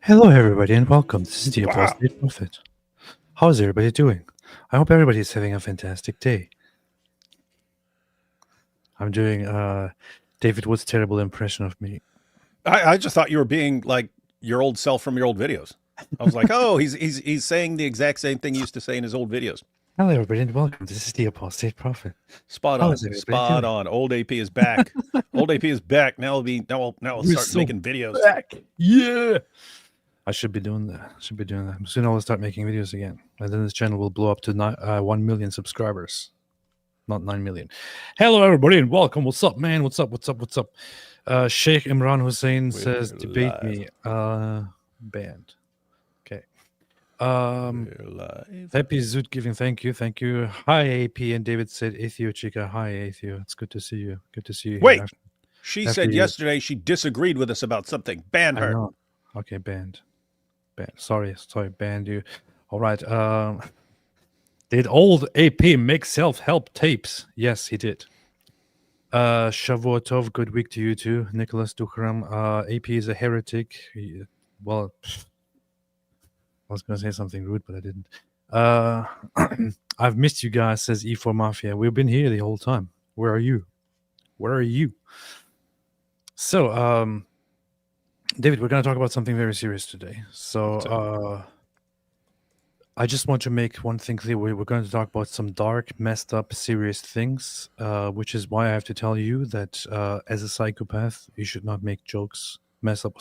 Hello, everybody, and welcome. This is the Wow. Apostate Prophet. How's everybody doing? I hope everybody is having a fantastic day. I'm doing David Wood's terrible impression of me. I just thought you were being like your old self from your old videos. I was like, oh, he's saying the exact same thing he used to say in his old videos. Hello, everybody, and welcome. This is the Apostate Prophet. Spot How on. is everybody Spot doing? on. Old AP is back. Old AP is back. Now I'll We're start so making videos. back. Yeah. I should be doing that. Soon I will start making videos again. And then this channel will blow up to 1 million subscribers. Not 9 million. Hello, everybody, and welcome. What's up, man? What's up? Sheikh Imran Hussein says, debate live. me. Banned. Okay. We're live. Happy Zoot giving. Thank you. Hi, AP. And David said, Atheo Chica. Hi, Atheo. It's good to see you. Good to see you. Wait. Here. She after said you- yesterday she disagreed with us about something. Ban I her. know. Okay, banned. Sorry, banned you. All right. Did old AP make self-help tapes? Yes, he did. Shavua Tov, good week to you too. Nicholas Dukram. AP is a heretic. Well, I was going to say something rude, but I didn't. I've missed you guys, says E4 Mafia. We've been here the whole time. Where are you? So, David, we're going to talk about something very serious today. So, I just want to make one thing clear. We're going to talk about some dark, messed up, serious things, which is why I have to tell you that as a psychopath, you should not make jokes, messed up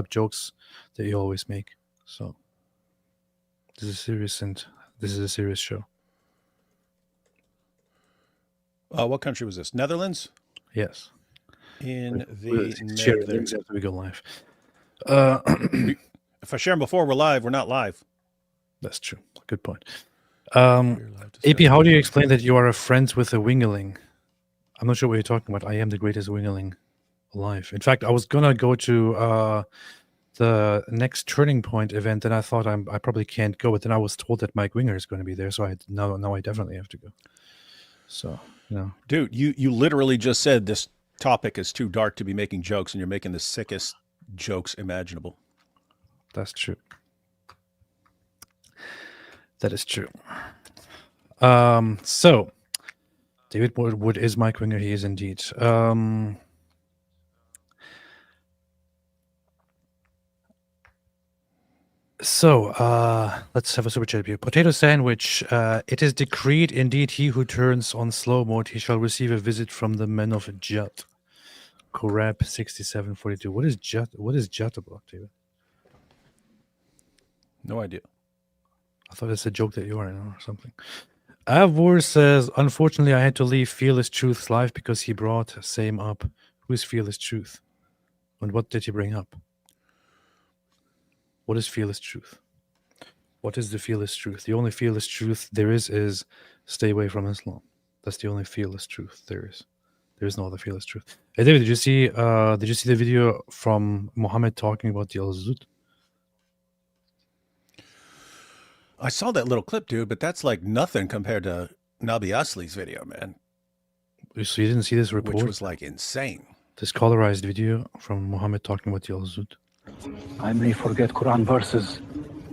jokes that you always make. So, this is serious, and this is a serious show. What country was this? Netherlands? Yes. In We'll the share the links Netherlands. after we go live. If I share them before we're live, we're not live. That's true. Good point. We're live to AP, start. how do you explain that you are friends with a wingerling? I'm not sure what you're talking about. I am the greatest wingerling alive. In fact, I was gonna go to the next Turning Point event, and I thought I probably can't go, but then I was told that Mike Winger is going to be there, so now I definitely have to go. So, you know, Dude, you literally just said this topic is too dark to be making jokes, and you're making the sickest jokes imaginable. that's true. That is true. So David Wood is Mike Winger. He is indeed. So let's have a super chat here. Potato sandwich. It is decreed indeed he who turns on slow mode, he shall receive a visit from the men of Jut. Korab 6742. What is Jut? What is Jut about, David? No idea. I thought it's a joke that you are in or something. Avor says, unfortunately, I had to leave Fearless Truth's live because he brought same up. Who is Fearless Truth? And what did he bring up? What is Fearless Truth? What is the Fearless Truth? The only Fearless Truth there is stay away from Islam. That's the only Fearless Truth there is. There is no other Fearless Truth. Hey, David, did you see the video from Muhammad talking about the Al-Zut? I saw that little clip, dude, but that's like nothing compared to Nabi Asli's video, man, So you didn't see this report? which was like insane. This colorized video from Muhammad talking about the Al-Zut? I may forget Quran verses,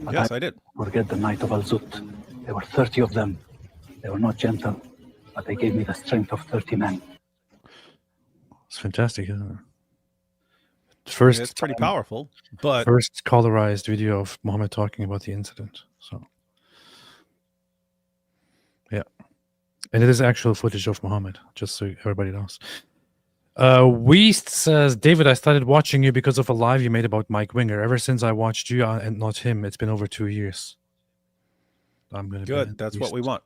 but Yes, I did. forget the night of Al-Zut. There were 30 of them. They were not gentle, but they gave me the strength of 30 men. It's fantastic, isn't it? First, It's pretty powerful, but first colorized video of Muhammad talking about the incident. So, yeah, and it is actual footage of Muhammad, just so everybody knows. Weast says, David, I started watching you because of a live you made about Mike Winger. Ever since I watched you and not him, it's been over 2 years. I'm gonna good. ban That's what we Weast. want.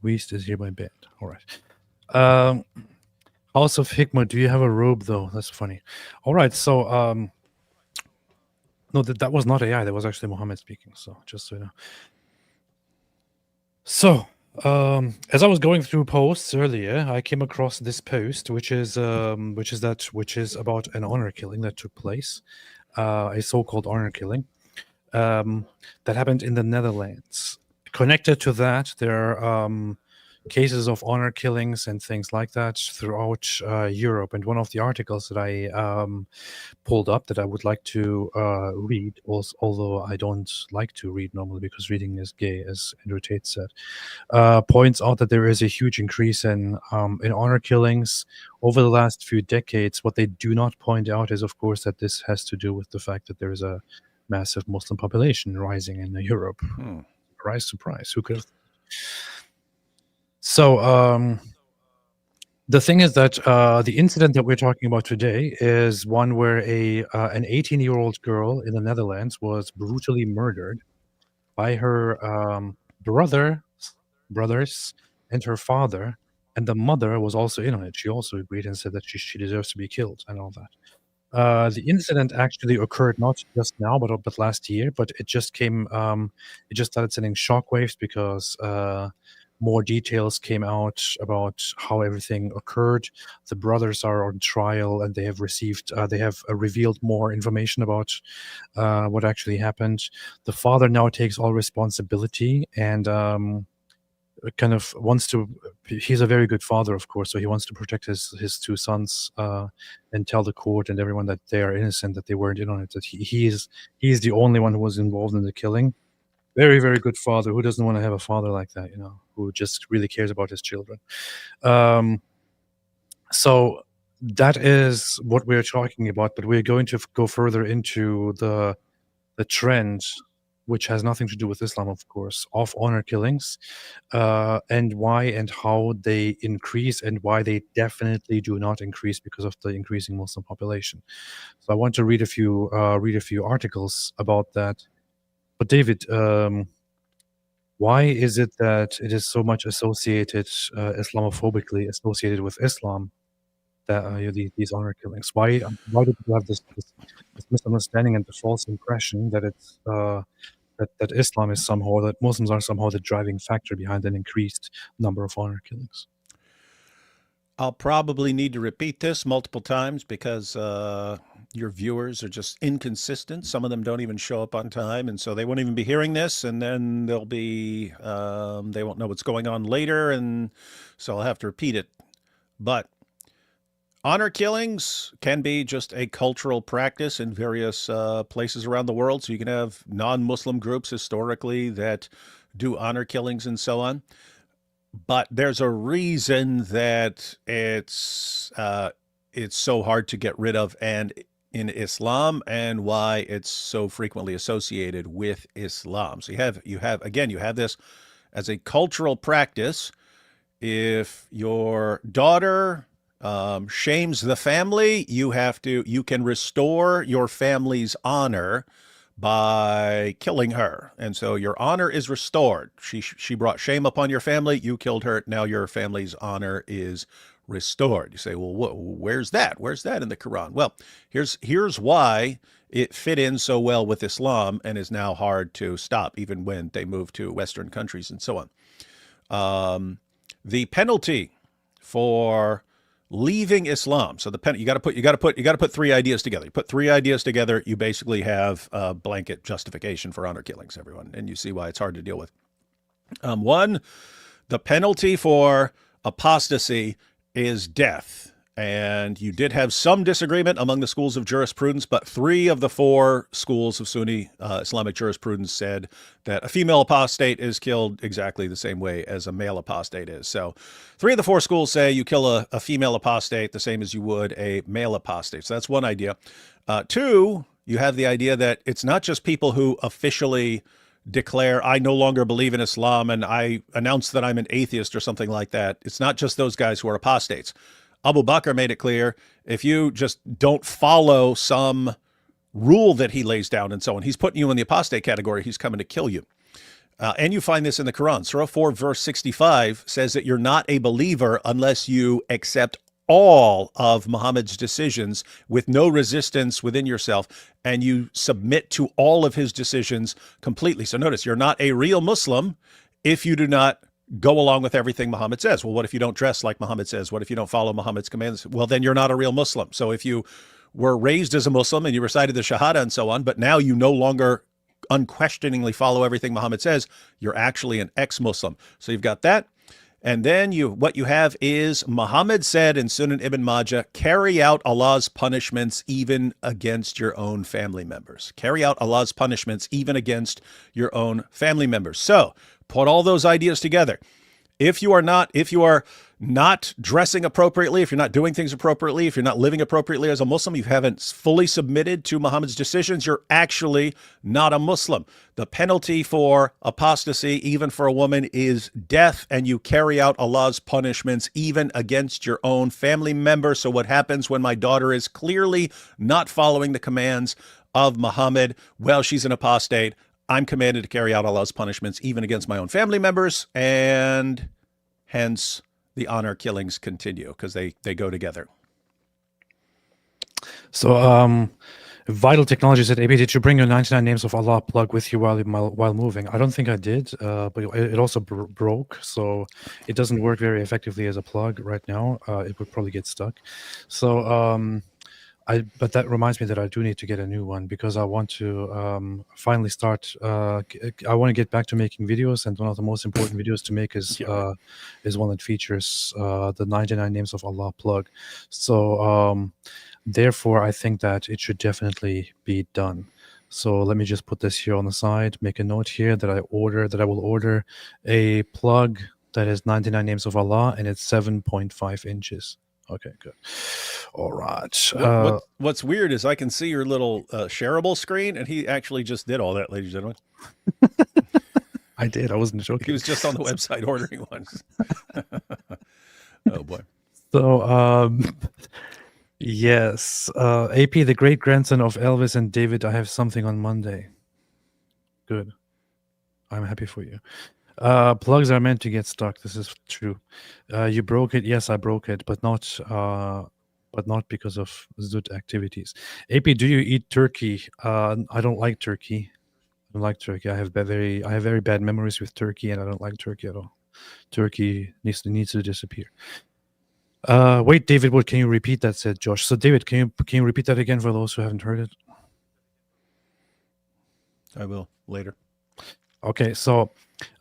Weast is hereby banned. All right. House of Hikmah, do you have a robe though? That's funny. All right, so no, that was not AI. That was actually Muhammad speaking. So just so you know. So as I was going through posts earlier, I came across this post, which is about an honor killing that took place, a so-called honor killing that happened in the Netherlands. Connected to that, there are cases of honor killings and things like that throughout Europe. And one of the articles that I pulled up that I would like to read, also, although I don't like to read normally because reading is gay, as Andrew Tate said, points out that there is a huge increase in honor killings over the last few decades. What they do not point out is, of course, that this has to do with the fact that there is a massive Muslim population rising in Europe. Surprise, surprise. Who could have? So the thing is that the incident that we're talking about today is one where an 18-year-old girl in the Netherlands was brutally murdered by her brothers and her father, and the mother was also in on it. She also agreed and said that she deserves to be killed and all that. The incident actually occurred not just now, but last year. But it just came. It just started sending shockwaves because more details came out about how everything occurred. The brothers are on trial, and they have revealed more information about what actually happened. The father now takes all responsibility and kind of wants to. He's a very good father, of course, so he wants to protect his two sons and tell the court and everyone that they are innocent, that they weren't in on it, that he's the only one who was involved in the killing. Very, very good father. Who doesn't want to have a father like that, who just really cares about his children? So that is what we're talking about, but we're going to go further into the trend, which has nothing to do with Islam, of course, of honor killings, and why and how they increase and why they definitely do not increase because of the increasing Muslim population. So I want to read a few articles about that. But David, why is it that it is so much associated, Islamophobically associated with Islam, that these honor killings? Why do people have this misunderstanding and the false impression that it's that Islam is somehow, that Muslims are somehow the driving factor behind an increased number of honor killings? I'll probably need to repeat this multiple times because your viewers are just inconsistent. Some of them don't even show up on time, and so they won't even be hearing this, and then they'll be they won't know what's going on later, and so I'll have to repeat it. But honor killings can be just a cultural practice in various places around the world. So you can have non-Muslim groups historically that do honor killings and so on. But there's a reason that it's so hard to get rid of and in Islam, and why it's so frequently associated with Islam. So you have this as a cultural practice. If your daughter shames the family, you can restore your family's honor by killing her. And so your honor is restored. She brought shame upon your family. You killed her. Now your family's honor is restored. You say, well, where's that? Where's that in the Quran? Well, here's why it fit in so well with Islam and is now hard to stop, even when they move to Western countries and so on. The penalty for leaving Islam. So you got to put three ideas together. You put three ideas together, you basically have a blanket justification for honor killings, everyone, and you see why it's hard to deal with. One, the penalty for apostasy is death. And you did have some disagreement among the schools of jurisprudence, but 3 of the 4 schools of Sunni Islamic jurisprudence said that a female apostate is killed exactly the same way as a male apostate is. So 3 of the 4 schools say you kill a female apostate the same as you would a male apostate. So that's one idea. 2, you have the idea that it's not just people who officially declare, I no longer believe in Islam, and I announce that I'm an atheist or something like that. It's not just those guys who are apostates. Abu Bakr made it clear, if you just don't follow some rule that he lays down and so on, he's putting you in the apostate category. He's coming to kill you. And you find this in the Quran. Surah 4, verse 65 says that you're not a believer unless you accept all of Muhammad's decisions with no resistance within yourself, and you submit to all of his decisions completely. So notice, you're not a real Muslim if you do not go along with everything Muhammad says. Well, what if you don't dress like Muhammad says? What if you don't follow Muhammad's commands? Well, then you're not a real Muslim. So if you were raised as a Muslim and you recited the Shahada and so on, but now you no longer unquestioningly follow everything Muhammad says, you're actually an ex-Muslim. So you've got that. And then what you have is Muhammad said in Sunan Ibn Majah, carry out Allah's punishments even against your own family members. Carry out Allah's punishments even against your own family members. So put all those ideas together. If you are not dressing appropriately, if you're not doing things appropriately, if you're not living appropriately as a Muslim, you haven't fully submitted to Muhammad's decisions, you're actually not a Muslim. The penalty for apostasy, even for a woman, is death, and you carry out Allah's punishments even against your own family member. So what happens when my daughter is clearly not following the commands of Muhammad? Well, she's an apostate. I'm commanded to carry out Allah's punishments even against my own family members, and hence the honor killings continue because they go together. So, Vital Technology said, AB, did you bring your 99 Names of Allah plug with you while moving? I don't think I did, but it also broke, so it doesn't work very effectively as a plug right now. It would probably get stuck. So, but that reminds me that I do need to get a new one because I want to finally start. I want to get back to making videos, and one of the most important videos to make is one that features the 99 Names of Allah plug. So therefore, I think that it should definitely be done. So let me just put this here on the side. Make a note here that I will order a plug that is 99 Names of Allah, and it's 7.5 inches. Okay, good. All right. What's weird is I can see your little shareable screen, and he actually just did all that, ladies and gentlemen. I did. I wasn't joking. He was just on the website ordering one. Oh, boy. So, yes. AP, the great-grandson of Elvis and David, I have something on Monday. Good. I'm happy for you. Plugs are meant to get stuck. This is true. You broke it. Yes, I broke it, but not because of Zut activities. AP, do you eat turkey? I don't like turkey. I don't like turkey. I have very bad memories with turkey, and I don't like turkey at all. Turkey needs to disappear. Wait, David, what? Can you repeat that? Said Josh. So, David, can you repeat that again for those who haven't heard it? I will later. Okay, so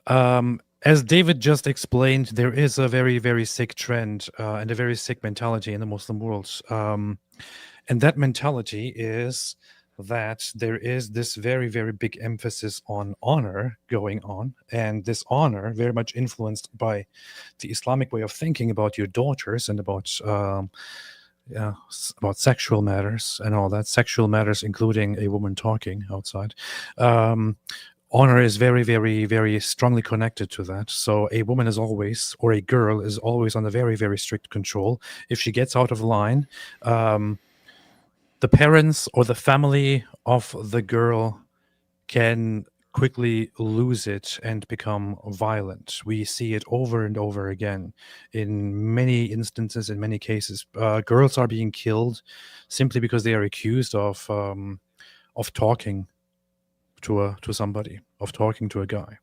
as David just explained, there is a very, very sick trend and a very sick mentality in the Muslim world. And that mentality is that there is this very, very big emphasis on honor going on. And this honor very much influenced by the Islamic way of thinking about your daughters and about sexual matters and all that. Sexual matters, including a woman talking outside. Honor is very, very, very strongly connected to that. So a woman is always, or a girl is always under very, very strict control. If she gets out of line, the parents or the family of the girl can quickly lose it and become violent. We see it over and over again in many instances, in many cases. Girls are being killed simply because they are accused of talking to somebody, of talking to a guy,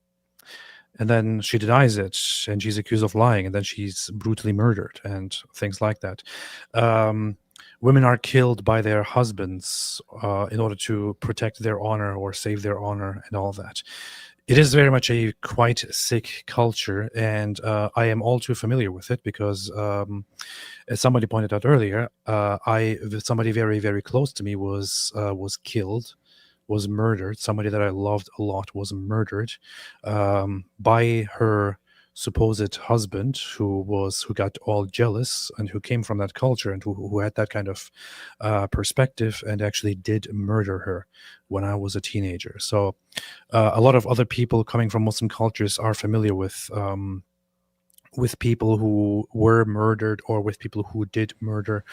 and then she denies it, and she's accused of lying, and then she's brutally murdered, and things like that. Women are killed by their husbands in order to protect their honor or save their honor, and all that. It is very much a quite sick culture, and I am all too familiar with it because, as somebody pointed out earlier, somebody very, very close to me was killed. Was murdered. Somebody that I loved a lot was murdered by her supposed husband, who got all jealous and who came from that culture and who had that kind of perspective and actually did murder her when I was a teenager. So a lot of other people coming from Muslim cultures are familiar with people who were murdered or with people who did murder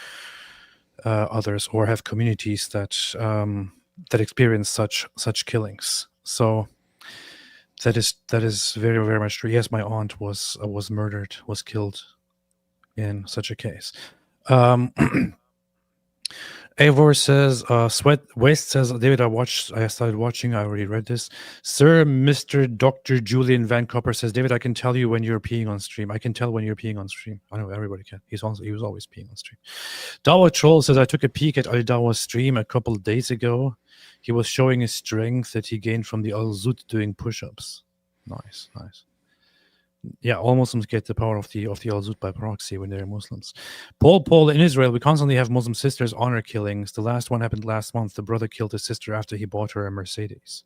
others, or have communities that experience such killings. So that is very, very much true. Yes, my aunt was murdered, was killed in such a case. Avor says, Sweat West says, David, I started watching, I already read this. Sir, Mr. Dr. Julian Van Copper says, David, I can tell you when you're peeing on stream. I can tell when you're peeing on stream. I know everybody can. He was always peeing on stream. Dawa Troll says, I took a peek at Al Dawa's stream a couple of days ago. He was showing his strength that he gained from the Al Zut doing push-ups. Nice. Yeah, all Muslims get the power of the Al-Zut by proxy when they're Muslims. Paul, in Israel, we constantly have Muslim sisters honor killings. The last one happened last month. The brother killed his sister after he bought her a Mercedes.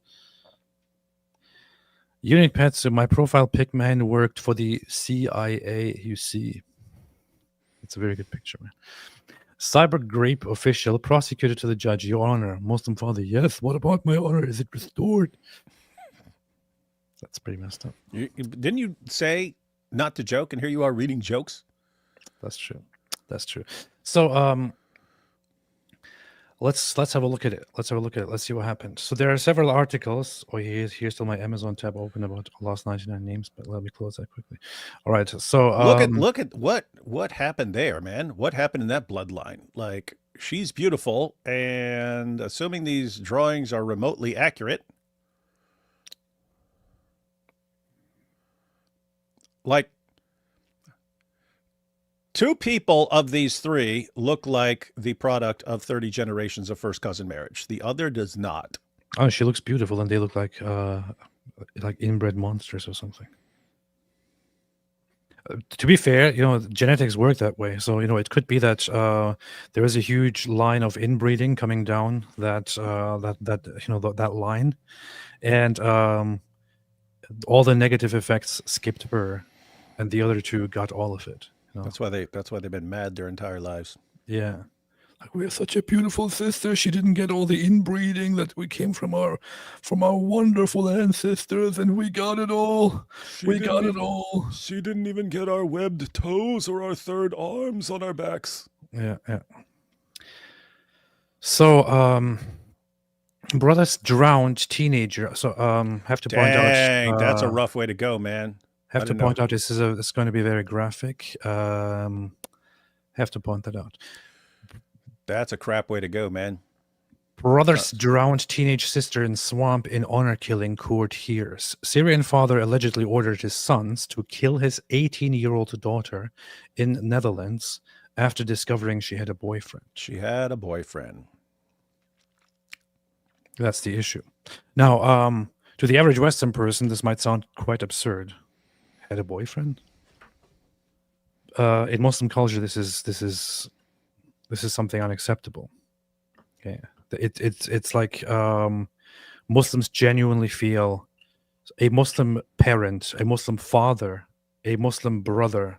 Unique Pets, my profile pic man worked for the CIA, you see. It's a very good picture, man. Cyber Grape official, prosecuted to the judge, Your Honor, Muslim father, yes, what about my honor? Is it restored? That's pretty messed up. Didn't you say not to joke, and here you are reading jokes? That's true. That's true. So let's have a look at it. Let's see what happened. So there are several articles. Oh, here's still my Amazon tab open about lost 99 names, but let me close that quickly. All right. So look at what happened there, man. What happened in that bloodline? Like, she's beautiful, and assuming these drawings are remotely accurate, like, two people of these three look like the product of 30 generations of first cousin marriage. The other does not. Oh, she looks beautiful, and they look like inbred monsters or something. To be fair, genetics work that way. So, it could be that there is a huge line of inbreeding coming down that line, and all the negative effects skipped her, and the other two got all of it. That's why they've been mad their entire lives. Yeah. Like, we're such a beautiful sister. She didn't get all the inbreeding that we came from our wonderful ancestors, and we got it all. She didn't even get our webbed toes or our third arms on our backs. Yeah. So, brothers drowned teenager. So, have to point out. Dang, that's a rough way to go, man. Have to point out this is it's going to be very graphic. Have to point that out. That's a crap way to go, man. Brothers drowned teenage sister in swamp in honor killing, court hears. Syrian father allegedly ordered his sons to kill his 18-year-old daughter in Netherlands after discovering she had a boyfriend. That's the issue. Now, to the average Western person, this might sound quite absurd. Had a boyfriend? In Muslim culture, this is something unacceptable. Okay, it's like Muslims genuinely feel a Muslim parent, a Muslim father, a Muslim brother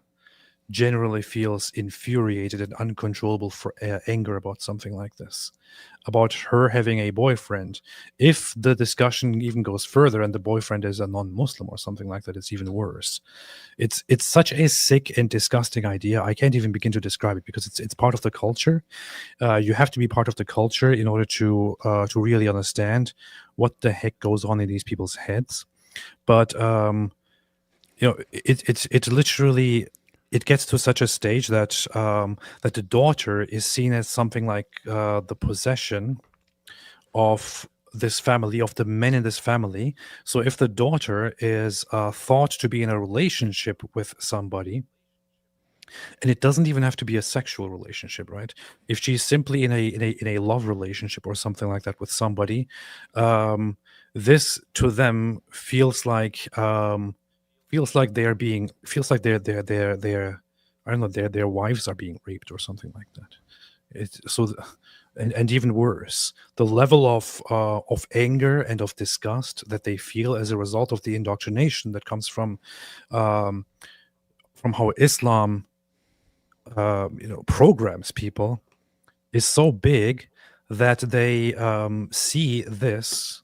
generally feels infuriated and uncontrollable for anger about something like this, about her having a boyfriend. If the discussion even goes further and the boyfriend is a non-Muslim or something like that, it's even worse. It's such a sick and disgusting idea. I can't even begin to describe it because it's part of the culture. You have to be part of the culture in order to really understand what the heck goes on in these people's heads. But it's literally. It gets to such a stage that that the daughter is seen as something like the possession of this family, of the men in this family. So if the daughter is thought to be in a relationship with somebody, and it doesn't even have to be a sexual relationship, right? If she's simply in a love relationship or something like that with somebody, this to them feels like their I don't know, their wives are being raped or something like that. And even worse, the level of anger and of disgust that they feel as a result of the indoctrination that comes from how Islam programs people is so big that they see this,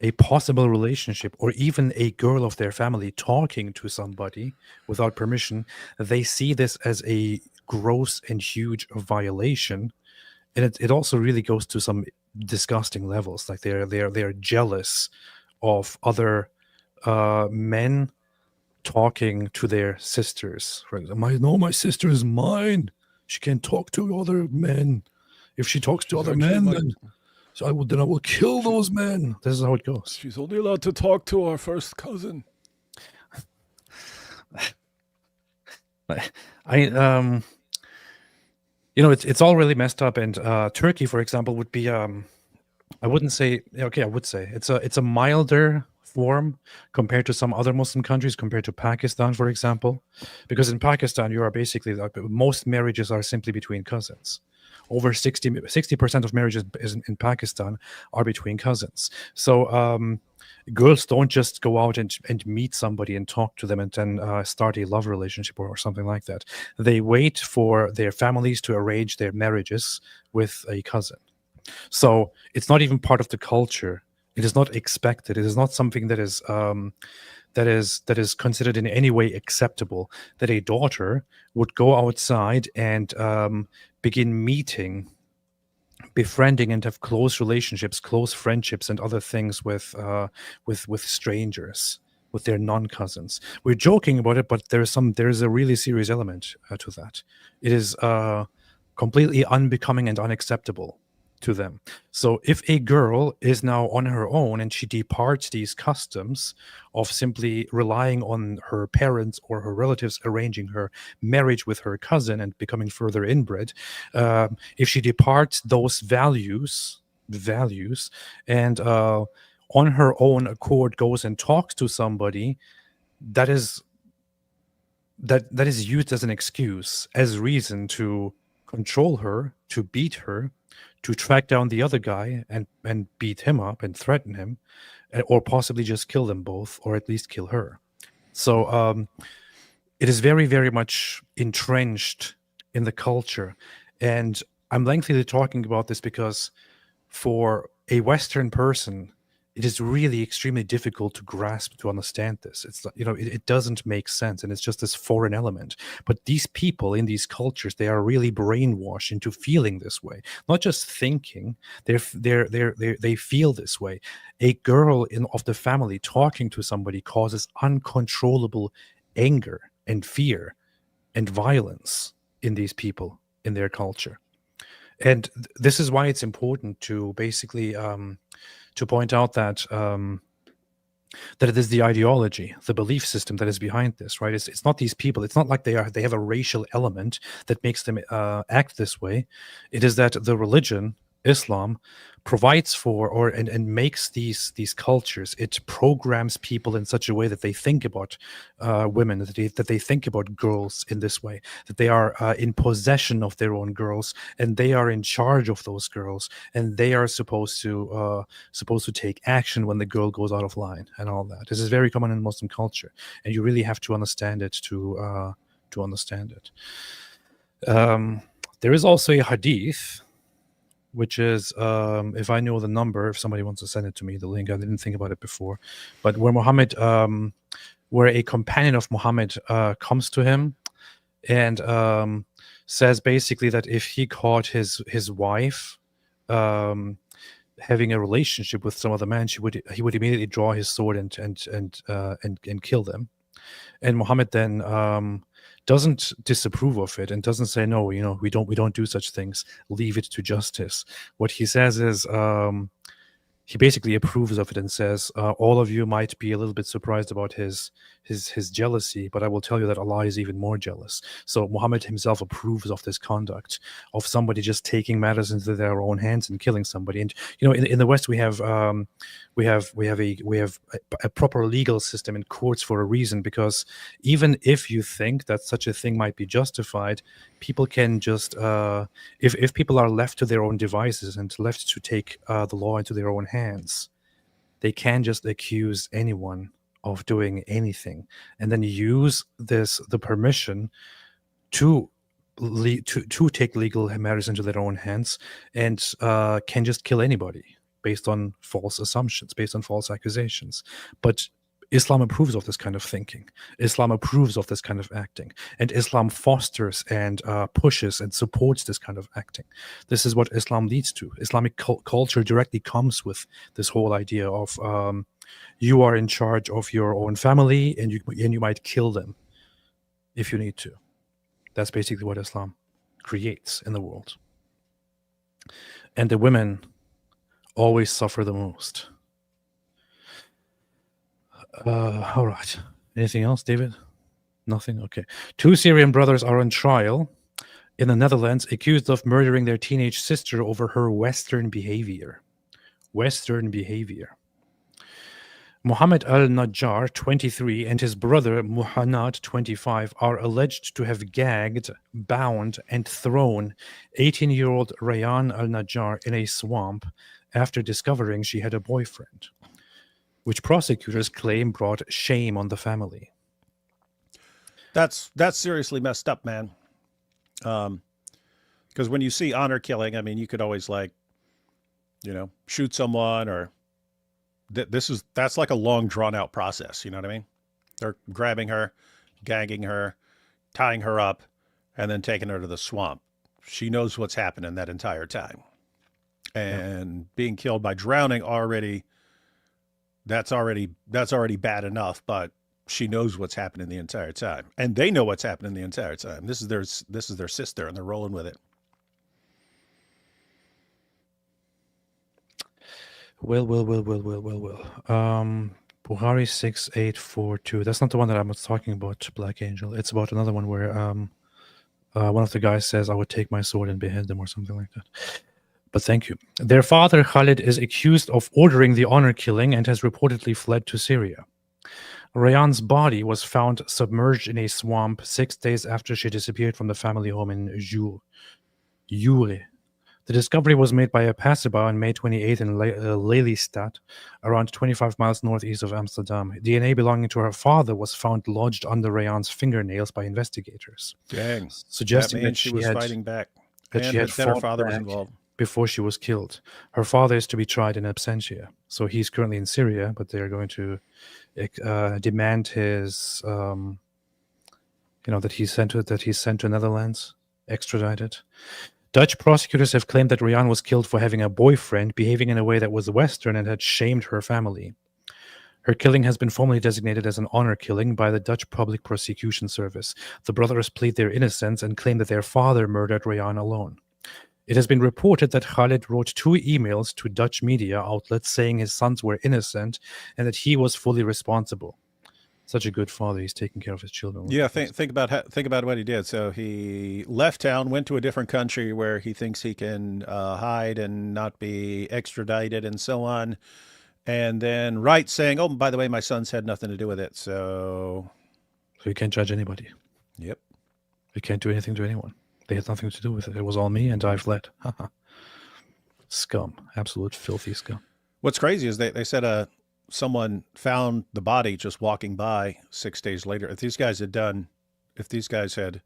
a possible relationship, or even a girl of their family talking to somebody without permission, they see this as a gross and huge violation. And it also really goes to some disgusting levels. Like they're jealous of other men talking to their sisters. For example, my sister is mine. She can't talk to other men. If she talks to other men, then I will kill those men. This is how it goes. She's only allowed to talk to our first cousin. It's all really messed up. And Turkey, for example, would be I would say it's a milder form compared to some other Muslim countries, compared to Pakistan, for example. Because in Pakistan, you are basically like, most marriages are simply between cousins. Over 60% of marriages in Pakistan are between cousins. So girls don't just go out and meet somebody and talk to them and then start a love relationship or something like that. They wait for their families to arrange their marriages with a cousin. So it's not even part of the culture. It is not expected. It is not something that is considered in any way acceptable, that a daughter would go outside and begin meeting, befriending, and have close relationships, close friendships, and other things with strangers, with their non-cousins. We're joking about it, but there is a really serious element to that. It is completely unbecoming and unacceptable to them. So if a girl is now on her own and she departs these customs of simply relying on her parents or her relatives arranging her marriage with her cousin and becoming further inbred, if she departs those values and on her own accord goes and talks to somebody, that is used as an excuse, as reason to control her, to beat her, to track down the other guy and beat him up and threaten him, or possibly just kill them both, or at least kill her. So it is very, very much entrenched in the culture. And I'm lengthily talking about this because for a Western person, it is really extremely difficult to grasp, to understand this. It's, it doesn't make sense, and it's just this foreign element. But these people in these cultures, they are really brainwashed into feeling this way, not just thinking. They feel this way. A girl of the family talking to somebody causes uncontrollable anger and fear and violence in these people, in their culture. And this is why it's important to basically to point out that that it is the ideology, the belief system that is behind this, right? It's not these people. It's not like they have a racial element that makes them act this way. It is that the religion, Islam, provides for and makes these cultures. It programs people in such a way that they think about women, that they think about girls in this way, that they are in possession of their own girls, and they are in charge of those girls, and they are supposed to take action when the girl goes out of line and all that. This is very common in Muslim culture, and you really have to understand it to understand it. There is also a hadith, which is, if I know the number, if somebody wants to send it to me, the link, I didn't think about it before, but where Muhammad, where a companion of Muhammad comes to him and says basically that if he caught his wife having a relationship with some other man, he would immediately draw his sword and kill them. And Muhammad then doesn't disapprove of it and doesn't say, no, we don't do such things, leave it to justice. What he says is, he basically approves of it and says, all of you might be a little bit surprised about his jealousy, but I will tell you that Allah is even more jealous. So Muhammad himself approves of this conduct of somebody just taking matters into their own hands and killing somebody. And in the West we have a proper legal system in courts for a reason, because even if you think that such a thing might be justified, people can just if people are left to their own devices and left to take the law into their own hands, they can just accuse anyone of doing anything and then use the permission to take legal matters into their own hands and can just kill anybody based on false assumptions, based on false accusations. But Islam approves of this kind of thinking. Islam approves of this kind of acting. And Islam fosters and pushes and supports this kind of acting. This is what Islam leads to. Islamic culture directly comes with this whole idea of you are in charge of your own family and you might kill them if you need to. That's basically what Islam creates in the world. And the women always suffer the most. All right. Anything else, David? Nothing? Okay. 2 Syrian brothers are on trial in the Netherlands, accused of murdering their teenage sister over her Western behavior. Western behavior. Muhammad al-Najjar, 23, and his brother Muhannad, 25, are alleged to have gagged, bound, and thrown 18-year-old Rayan al-Najjar in a swamp after discovering she had a boyfriend, which prosecutors claim brought shame on the family. That's seriously messed up, man. Because when you see honor killing, I mean, you could always shoot someone or that's like a long drawn out process. You know what I mean? They're grabbing her, gagging her, tying her up, and then taking her to the swamp. She knows what's happening that entire time. And being killed by drowning that's already bad enough, but she knows what's happening the entire time. And they know what's happening the entire time. This is their sister, and they're rolling with it. Well. Buhari 6842. That's not the one that I was talking about, Black Angel. It's about another one where one of the guys says, I would take my sword and behead them or something like that. But thank you. Their father, Khalid, is accused of ordering the honor killing and has reportedly fled to Syria. Rayan's body was found submerged in a swamp 6 days after she disappeared from the family home in Jure. The discovery was made by a passerby on May 28 in Lelystad, around 25 miles northeast of Amsterdam. DNA belonging to her father was found lodged under Rayan's fingernails by investigators. Dang. Suggesting that she was fighting back. And she had that her fought father was back involved. before she was killed. Her father is to be tried in absentia. So he's currently in Syria, but they're going to demand his, that he's sent to Netherlands, extradited. Dutch prosecutors have claimed that Rayan was killed for having a boyfriend, behaving in a way that was Western, and had shamed her family. Her killing has been formally designated as an honor killing by the Dutch Public Prosecution Service. The brothers plead their innocence and claim that their father murdered Rayan alone. It has been reported that Khalid wrote 2 emails to Dutch media outlets saying his sons were innocent and that he was fully responsible. Such a good father. He's taking care of his children. Yeah, think about what he did. So he left town, went to a different country where he thinks he can hide and not be extradited and so on. And then writes saying, oh, by the way, my sons had nothing to do with it. So you can't judge anybody. Yep. You can't do anything to anyone. They had nothing to do with it. It was all me, and I fled. Scum. Absolute filthy scum. What's crazy is they said someone found the body just walking by 6 days later. If these guys had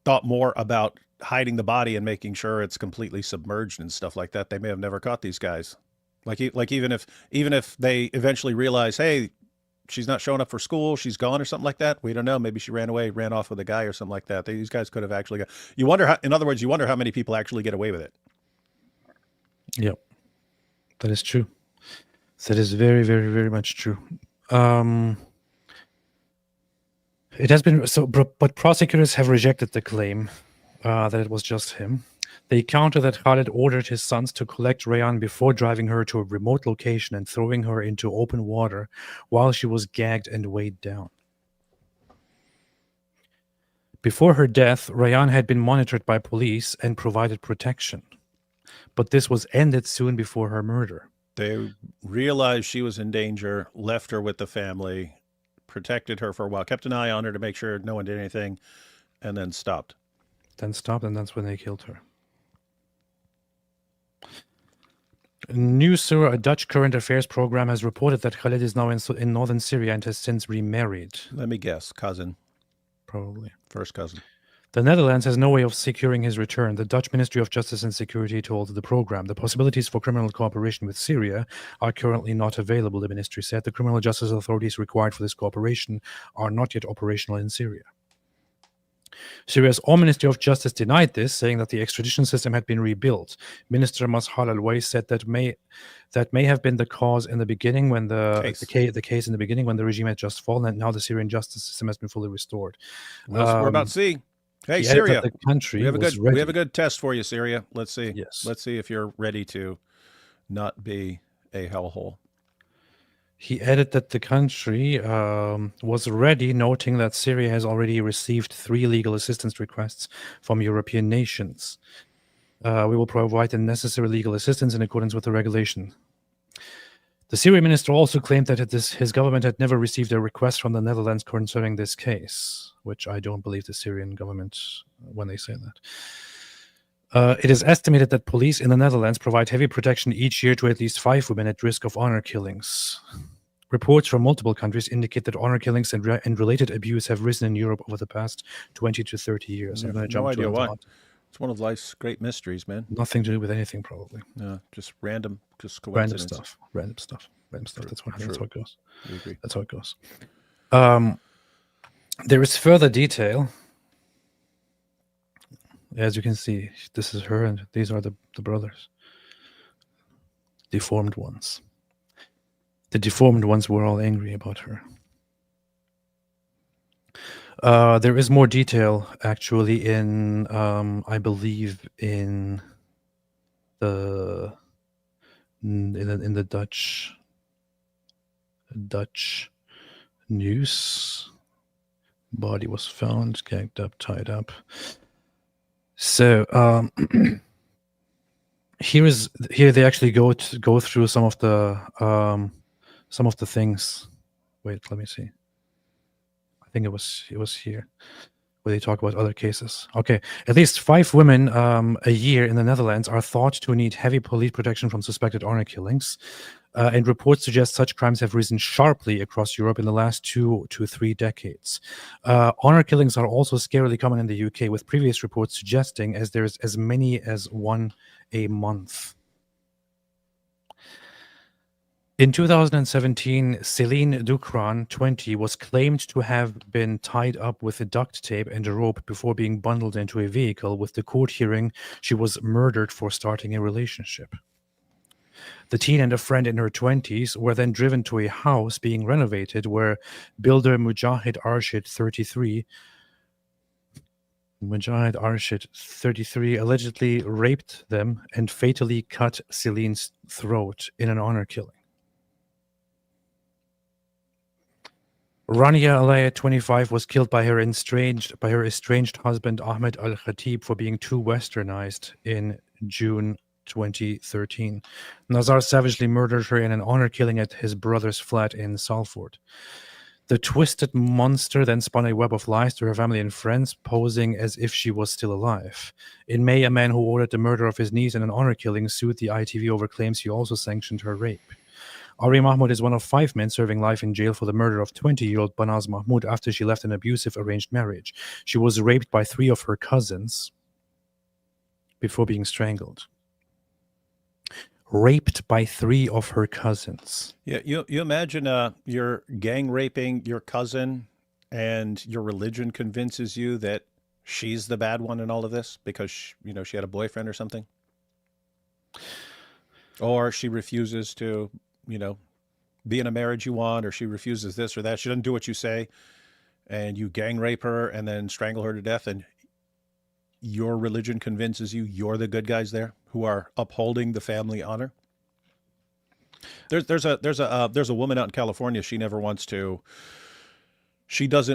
thought more about hiding the body and making sure it's completely submerged and stuff like that, they may have never caught these guys. Even if they eventually realize, hey, she's not showing up for school, she's gone or something like that, we don't know. Maybe she ran off with a guy or something like that. These guys could have actually got. You wonder how many people actually get away with it. Yep. That is true. That is very, very, very much true. It has been so, but prosecutors have rejected the claim that it was just him. They counter that Khalid ordered his sons to collect Rayan before driving her to a remote location and throwing her into open water while she was gagged and weighed down. Before her death, Rayan had been monitored by police and provided protection. But this was ended soon before her murder. They realized she was in danger, left her with the family, protected her for a while, kept an eye on her to make sure no one did anything, and then stopped. And that's when they killed her. Newsur, a Dutch current affairs program, has reported that Khalid is now in northern Syria and has since remarried. Let me guess, cousin. Probably. First cousin. The Netherlands has no way of securing his return. The Dutch Ministry of Justice and Security told the program the possibilities for criminal cooperation with Syria are currently not available, the ministry said. The criminal justice authorities required for this cooperation are not yet operational in Syria. Syria's own Ministry of Justice denied this, saying that the extradition system had been rebuilt. Minister Mazhar Al-Weiss said that may have been the cause in the beginning when the case in the beginning when the regime had just fallen, and now the Syrian justice system has been fully restored. Well, we're about to see. Hey, Syria, the country we have a good test for you, Syria. Let's see. Yes. Let's see if you're ready to not be a hellhole. He added that the country was ready, noting that Syria has already received 3 legal assistance requests from European nations. We will provide the necessary legal assistance in accordance with the regulation. The Syrian minister also claimed that his government had never received a request from the Netherlands concerning this case, which I don't believe the Syrian government when they say that. It is estimated that police in the Netherlands provide heavy protection each year to at least 5 women at risk of honor killings. Reports from multiple countries indicate that honor killings and related abuse have risen in Europe over the past 20 to 30 years. I'm Yeah, going to no jump idea to why. that. It's one of life's great mysteries, man. Nothing to do with anything, probably. Just random, just Random coincidence. stuff. Random stuff. True, That's how true. it goes. We agree. That's how it goes. There is further detail. As you can see, this is her, and these are the brothers. Deformed ones. The deformed ones were all angry about her. There is more detail, actually, in I believe in the Dutch news. Body was found, gagged up, tied up. So here they actually go through some of the things. Wait, let me see. I think it was here where they talk about other cases. Okay, at least 5 women a year in the Netherlands are thought to need heavy police protection from suspected honor killings. And reports suggest such crimes have risen sharply across Europe in the last 2 to 3 decades. Honor killings are also scarily common in the UK, with previous reports suggesting there's as many as 1 a month. In 2017, Céline Ducran, 20, was claimed to have been tied up with a duct tape and a rope before being bundled into a vehicle, with the court hearing she was murdered for starting a relationship. The teen and a friend in her 20s were then driven to a house being renovated where builder Mujahid Arshid, 33, allegedly raped them and fatally cut Celine's throat in an honor killing. Rania Alaya, 25, was killed by her estranged husband Ahmed Al Khatib for being too westernized in June 2013. Nazar savagely murdered her in an honor killing at his brother's flat in Salford. The twisted monster then spun a web of lies to her family and friends, posing as if she was still alive. In May, a man who ordered the murder of his niece in an honor killing sued the ITV over claims he also sanctioned her rape. Ari Mahmoud is one of 5 men serving life in jail for the murder of 20-year-old Banaz Mahmoud after she left an abusive arranged marriage. She was raped by 3 of her cousins before being strangled. Raped by 3 of her cousins. Yeah, you imagine you're gang raping your cousin, and your religion convinces you that she's the bad one in all of this because she had a boyfriend or something, or she refuses to be in a marriage you want, or she refuses this or that. She doesn't do what you say, and you gang rape her and then strangle her to death, and your religion convinces you you're the good guys there who are upholding the family honor. There's a woman out in California. She doesn't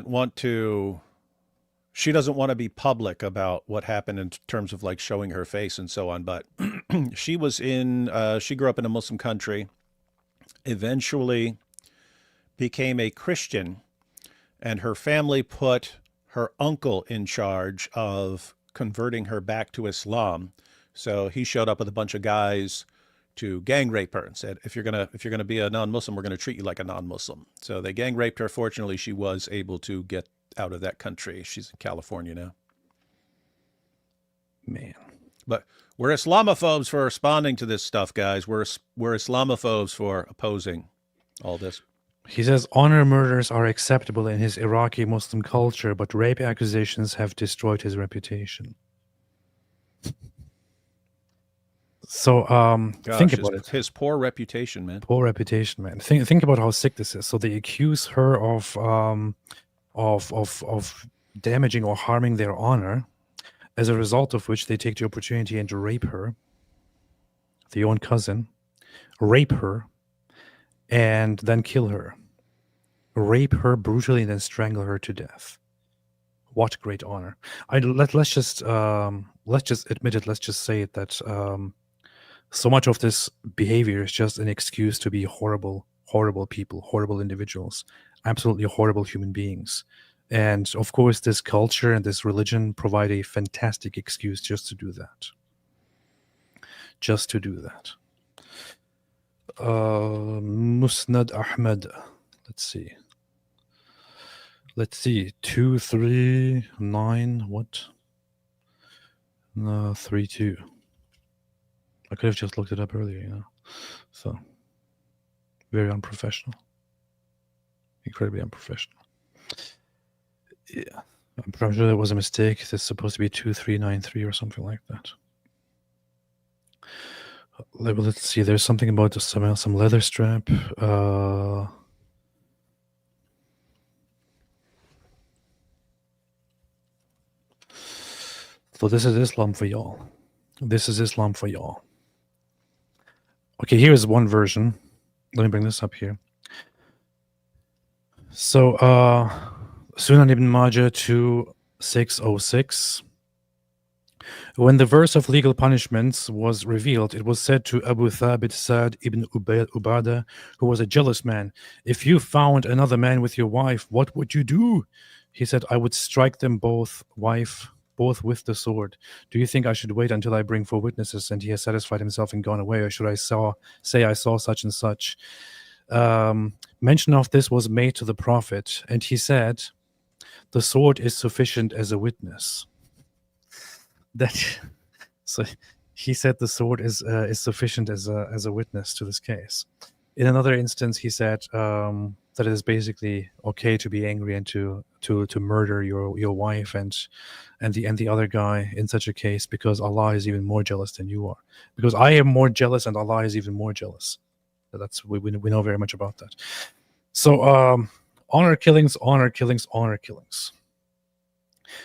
want to be public about what happened in terms of like showing her face and so on. But she grew up in a Muslim country, eventually became a Christian, and her family put her uncle in charge of converting her back to Islam. So he showed up with a bunch of guys to gang rape her and said, if you're gonna be a non-Muslim, we're gonna treat you like a non-Muslim. So they gang raped her. Fortunately, she was able to get out of that country. She's in California now. Man. But we're Islamophobes for responding to this stuff, guys. We're Islamophobes for opposing all this. He says honor murders are acceptable in his Iraqi Muslim culture, but rape accusations have destroyed his reputation. So think about it. His poor reputation, man. Poor reputation, man. Think about how sick this is. So they accuse her of damaging or harming their honor, as a result of which they take the opportunity and rape her, the own cousin, rape her, and then kill her. Rape her brutally and then strangle her to death. What great honor. Let's just admit it. Let's just say it that So much of this behavior is just an excuse to be horrible, horrible people, horrible individuals, absolutely horrible human beings. And of course, this culture and this religion provide a fantastic excuse just to do that. Just to do that. Musnad Ahmed. Let's see. 2, 3, 9. What? 3, 2. I could have just looked it up earlier, So, very unprofessional. Incredibly unprofessional. Yeah. I'm pretty sure that was a mistake. It's supposed to be 2393 or something like that. Let's see. There's something about some leather strap. So this is Islam for y'all. This is Islam for y'all. Okay, here's one version. Let me bring this up here. So, Sunan ibn Majah 2606. When the verse of legal punishments was revealed, it was said to Abu Thabit Sa'd ibn Ubadah, who was a jealous man, "If you found another man with your wife, what would you do?" He said, "I would strike them both with the sword. Do you think I should wait until I bring 4 witnesses and he has satisfied himself and gone away, or should I say I saw such and such?" Mention of this was made to the Prophet, and he said, "The sword is sufficient as a witness." So he said the sword is sufficient as a witness to this case. In another instance, he said that it is basically okay to be angry and to murder your wife and the other guy in such a case, because Allah is even more jealous than you are. Because I am more jealous and Allah is even more jealous. We know very much about that. So honor killings, honor killings, honor killings.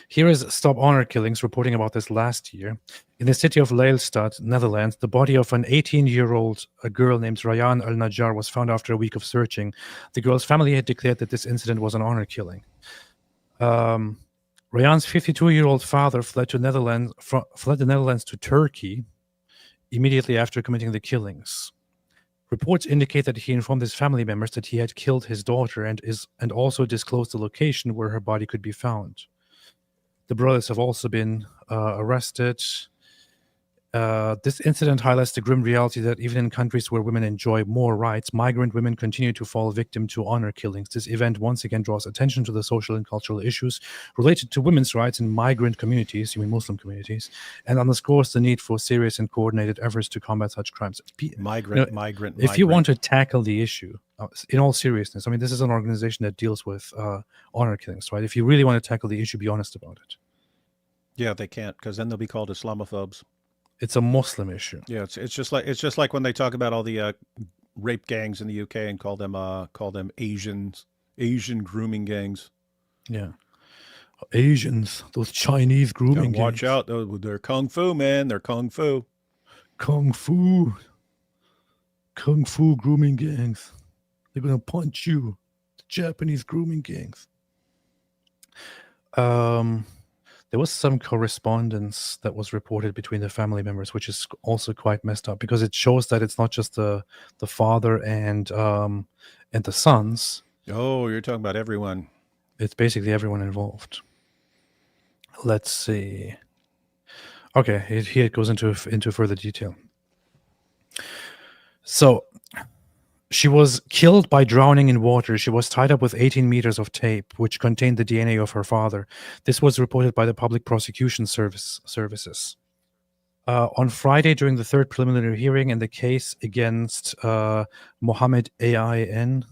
Here is Stop Honor Killings reporting about this last year. In the city of Lelystad, Netherlands, the body of an 18-year-old girl named Rayan Al-Najjar was found after a week of searching. The girl's family had declared that this incident was an honor killing. Rayan's 52-year-old father fled the Netherlands to Turkey immediately after committing the killings. Reports indicate that he informed his family members that he had killed his daughter and also disclosed the location where her body could be found. The brothers have also been arrested. This incident highlights the grim reality that even in countries where women enjoy more rights, migrant women continue to fall victim to honor killings. This event once again draws attention to the social and cultural issues related to women's rights in migrant communities, you mean Muslim communities, and underscores the need for serious and coordinated efforts to combat such crimes. Migrant. If you want to tackle the issue, in all seriousness, I mean, this is an organization that deals with honor killings, right? If you really want to tackle the issue, be honest about it. Yeah, they can't, because then they'll be called Islamophobes. It's a Muslim issue. Yeah, it's just like when they talk about all the rape gangs in the UK and call them Asian grooming gangs. Yeah, Asians, those Chinese grooming gangs. Watch out, they're kung fu, man. They're kung fu. Kung fu grooming gangs. They're gonna punch you. The Japanese grooming gangs. There was some correspondence that was reported between the family members, which is also quite messed up, because it shows that it's not just the father and the sons. Oh, you're talking about everyone. It's basically everyone involved. Let's see. Okay, here it goes into further detail. So, she was killed by drowning in water. She was tied up with 18 meters of tape, which contained the DNA of her father. This was reported by the Public Prosecution Services. On Friday, during the third preliminary hearing in the case against Mohammed A.I.N.,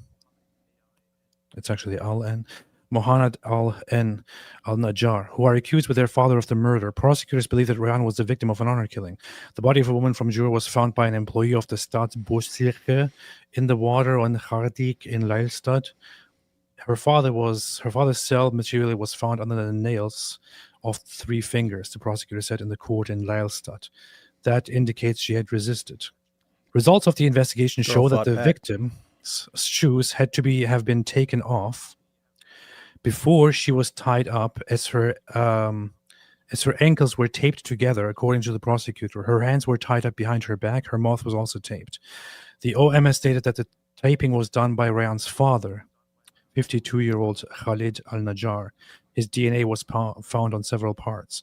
it's actually Al-N, Mohammed Al-N Al-Najjar, who are accused with their father of the murder. Prosecutors believe that Rayan was the victim of an honor killing. The body of a woman from Jura was found by an employee of the Staatsbosschere in the water on Gardik in Lelystad. Her father's cell material was found under the nails of 3 fingers, the prosecutor said in the court in Lelystad. That indicates she had resisted. Results of the investigation show that the victim's shoes had to have been taken off before she was tied up, as her as her ankles were taped together, according to the prosecutor. Her hands were tied up behind her back. Her mouth was also taped. The OM stated that the taping was done by Rayan's father, 52-year-old Khalid Al-Najjar. His DNA was found on several parts.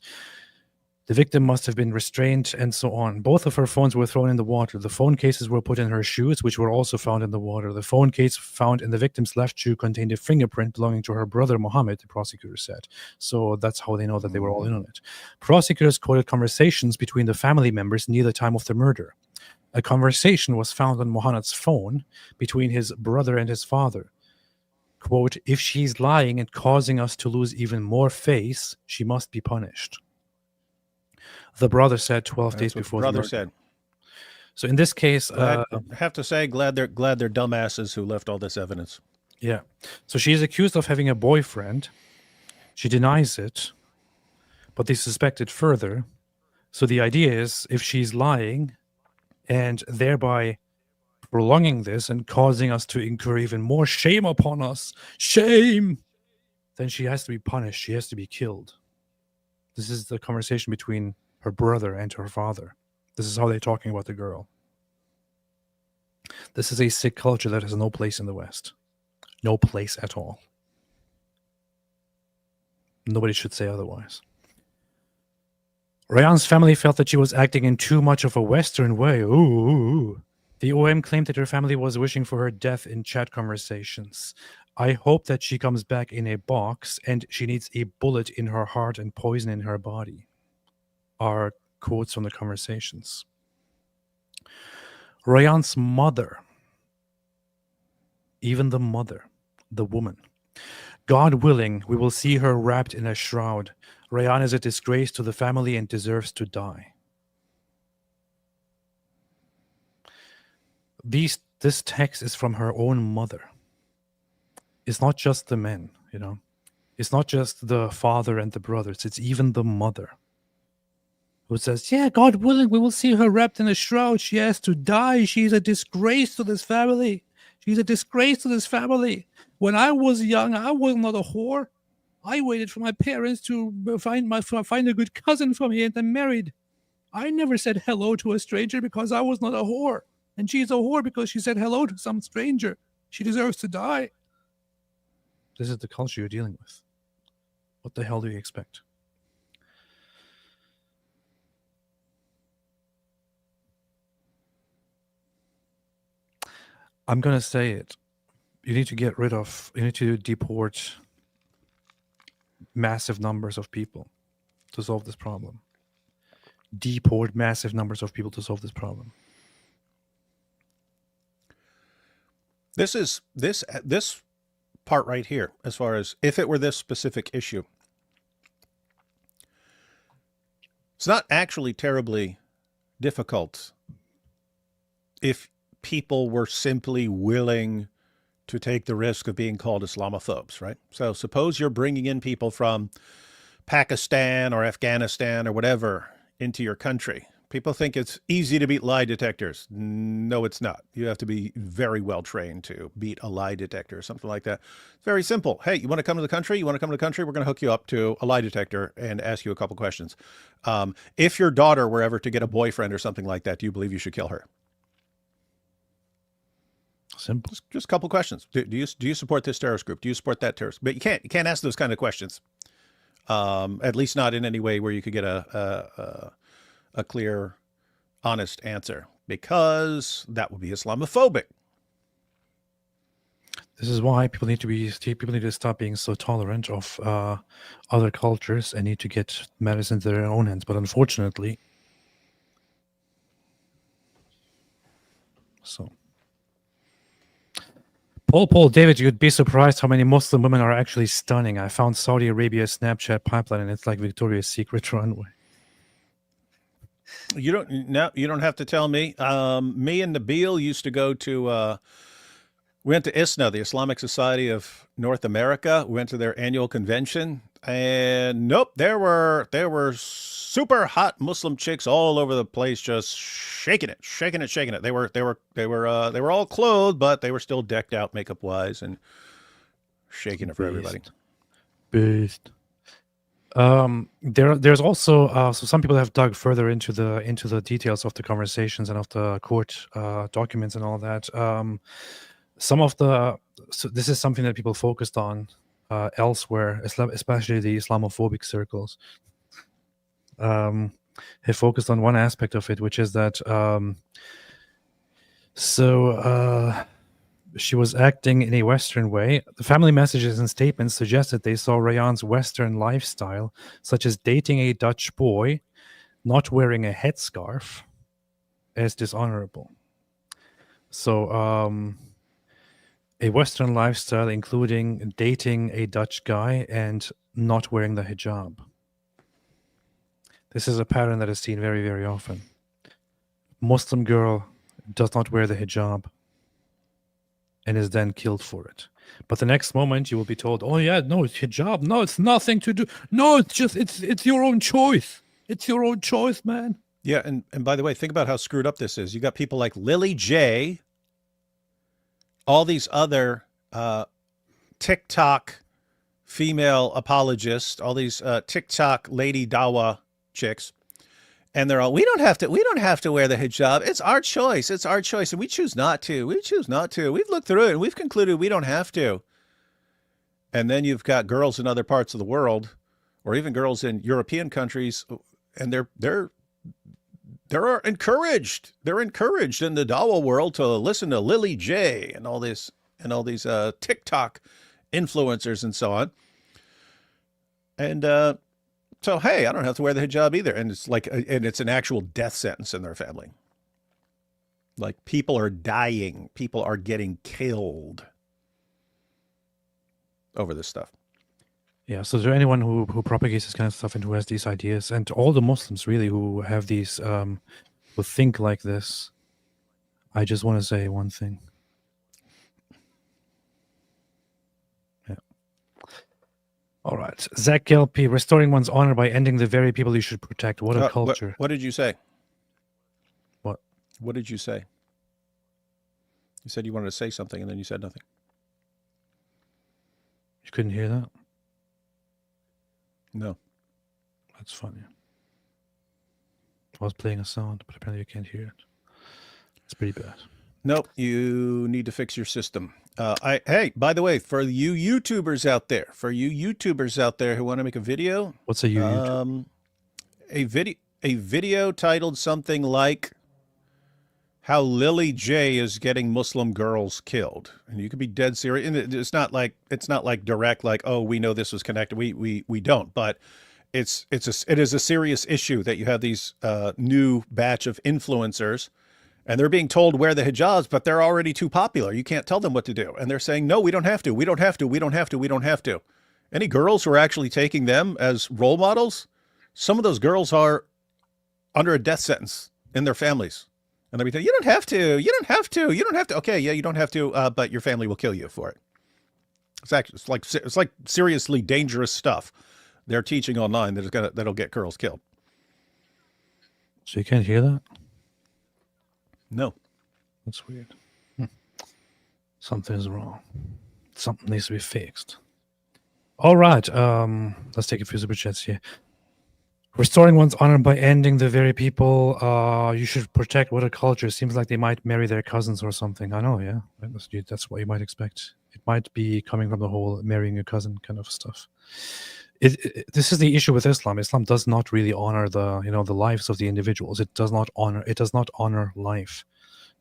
The victim must have been restrained and so on. Both of her phones were thrown in the water. The phone cases were put in her shoes, which were also found in the water. The phone case found in the victim's left shoe contained a fingerprint belonging to her brother Mohammed, the prosecutor said. So that's how they know that they were all in on it. Prosecutors quoted conversations between the family members near the time of the murder. A conversation was found on Mohammed's phone between his brother and his father. Quote, "If she's lying and causing us to lose even more face, she must be punished." The brother said 12 days That's what before the the brother murder. said. So in this case, I have to say, glad they're dumbasses who left all this evidence. yeah. So she is accused of having a boyfriend. She denies it, but they suspect it further. So the idea is, if she's lying and thereby prolonging this and causing us to incur even more shame upon us, shame, then she has to be punished. She has to be killed. This is the conversation between her brother and her father. This is how they're talking about the girl. This is a sick culture that has no place in the West. No place at all. Nobody should say otherwise. Rayan's family felt that she was acting in too much of a Western way. Ooh. The OM claimed that her family was wishing for her death in chat conversations. I hope that she comes back in a box and she needs a bullet in her heart and poison in her body. Are quotes from the conversations. Rayan's mother, even the mother, the woman. God willing, we will see her wrapped in a shroud. Rayan is a disgrace to the family and deserves to die. This text is from her own mother. It's not just the men, you know. It's not just the father and the brothers. It's even the mother who says, yeah, God willing, we will see her wrapped in a shroud. She has to die. She's a disgrace to this family. She's a disgrace to this family. When I was young, I was not a whore. I waited for my parents to find a good cousin for me and then married. I never said hello to a stranger because I was not a whore. And she's a whore because she said hello to some stranger. She deserves to die. This is the culture you're dealing with. What the hell do you expect? I'm going to say it. You need to deport massive numbers of people to solve this problem. Deport massive numbers of people to solve this problem. This part right here, as far as if it were this specific issue, it's not actually terribly difficult if people were simply willing to take the risk of being called Islamophobes, right? So suppose you're bringing in people from Pakistan or Afghanistan or whatever into your country. People think it's easy to beat lie detectors. No, it's not. You have to be very well trained to beat a lie detector or something like that. It's very simple. Hey, you want to come to the country? You want to come to the country? We're going to hook you up to a lie detector and ask you a couple questions. If your daughter were ever to get a boyfriend or something like that, do you believe you should kill her? Simple. Just a couple questions. Do you support this terrorist group? Do you support that terrorist? But you can't ask those kind of questions. At least not in any way where you could get a clear, honest answer, because that would be Islamophobic. This is why people need to stop being so tolerant of other cultures and need to get matters into their own hands. But unfortunately, so. Paul, David, you'd be surprised how many Muslim women are actually stunning. I found Saudi Arabia's Snapchat pipeline, and it's like Victoria's Secret runway. You don't have to tell me. Me and Nabil used to go to. We went to ISNA, the Islamic Society of North America. We went to their annual convention, and nope, there were super hot Muslim chicks all over the place, just shaking it. They were all clothed, but they were still decked out makeup wise and shaking it for everybody. Beast. There's also so some people have dug further into the details of the conversations and of the court documents and all that. Some of the so this is something that people focused on elsewhere, especially the Islamophobic circles. Have focused on one aspect of it, which is that she was acting in a Western way. The family messages and statements suggest that they saw Rayan's Western lifestyle, such as dating a Dutch boy, not wearing a headscarf, as dishonorable. So, a Western lifestyle including dating a Dutch guy and not wearing the hijab. This is a pattern that is seen very, very often. Muslim girl does not wear the hijab and is then killed for it. But the next moment you will be told, oh yeah, no, it's hijab. No, it's nothing to do. No, it's your own choice. It's your own choice, man. Yeah, and by the way, think about how screwed up this is. You got people like Lily J, all these other TikTok female apologists, all these TikTok lady dawa chicks, and they're all, we don't have to wear the hijab. It's our choice. It's our choice, and we choose not to. We choose not to. We've looked through it and we've concluded we don't have to. And then you've got girls in other parts of the world, or even girls in European countries, and they're encouraged. They're encouraged in the dawa world to listen to Lily J and all these TikTok influencers and so on. And so, hey, I don't have to wear the hijab either. And it's like, and it's an actual death sentence in their family. Like, people are dying. People are getting killed over this stuff. Yeah, so is there anyone who propagates this kind of stuff and who has these ideas, and all the Muslims really who have these, who think like this, I just want to say one thing. Yeah. All right. Zach Gelpi, restoring one's honor by ending the very people you should protect. What a culture. What did you say? What? What did you say? You said you wanted to say something and then you said nothing. You couldn't hear that? No. That's funny. I was playing a sound, but apparently you can't hear it. It's pretty bad. Nope. You need to fix your system. Hey, by the way, for you YouTubers out there, who want to make a video, What's a YouTube? a video titled something like how Lily J is getting Muslim girls killed, and you could be dead serious. And it's not like direct, like, oh, we know this was connected. We don't, but it is a serious issue that you have these new batch of influencers, and they're being told wear the hijabs, but they're already too popular. You can't tell them what to do, and they're saying, no, we don't have to. We don't have to. We don't have to. We don't have to. Any girls who are actually taking them as role models, some of those girls are under a death sentence in their families. And they'll be saying, you don't have to, you don't have to, you don't have to. Okay, yeah, you don't have to, but your family will kill you for it. It's like seriously dangerous stuff they're teaching online that'll get girls killed. So you can't hear that? No. That's weird. Something's wrong. Something needs to be fixed. All right. Let's take a few super chats here. Restoring one's honor by ending the very people you should protect. What a culture. Seems like they might marry their cousins or something. I know, yeah. That's what you might expect. It might be coming from the whole marrying your cousin kind of stuff. This is the issue with Islam. Islam does not really honor the lives of the individuals. It does not honor life.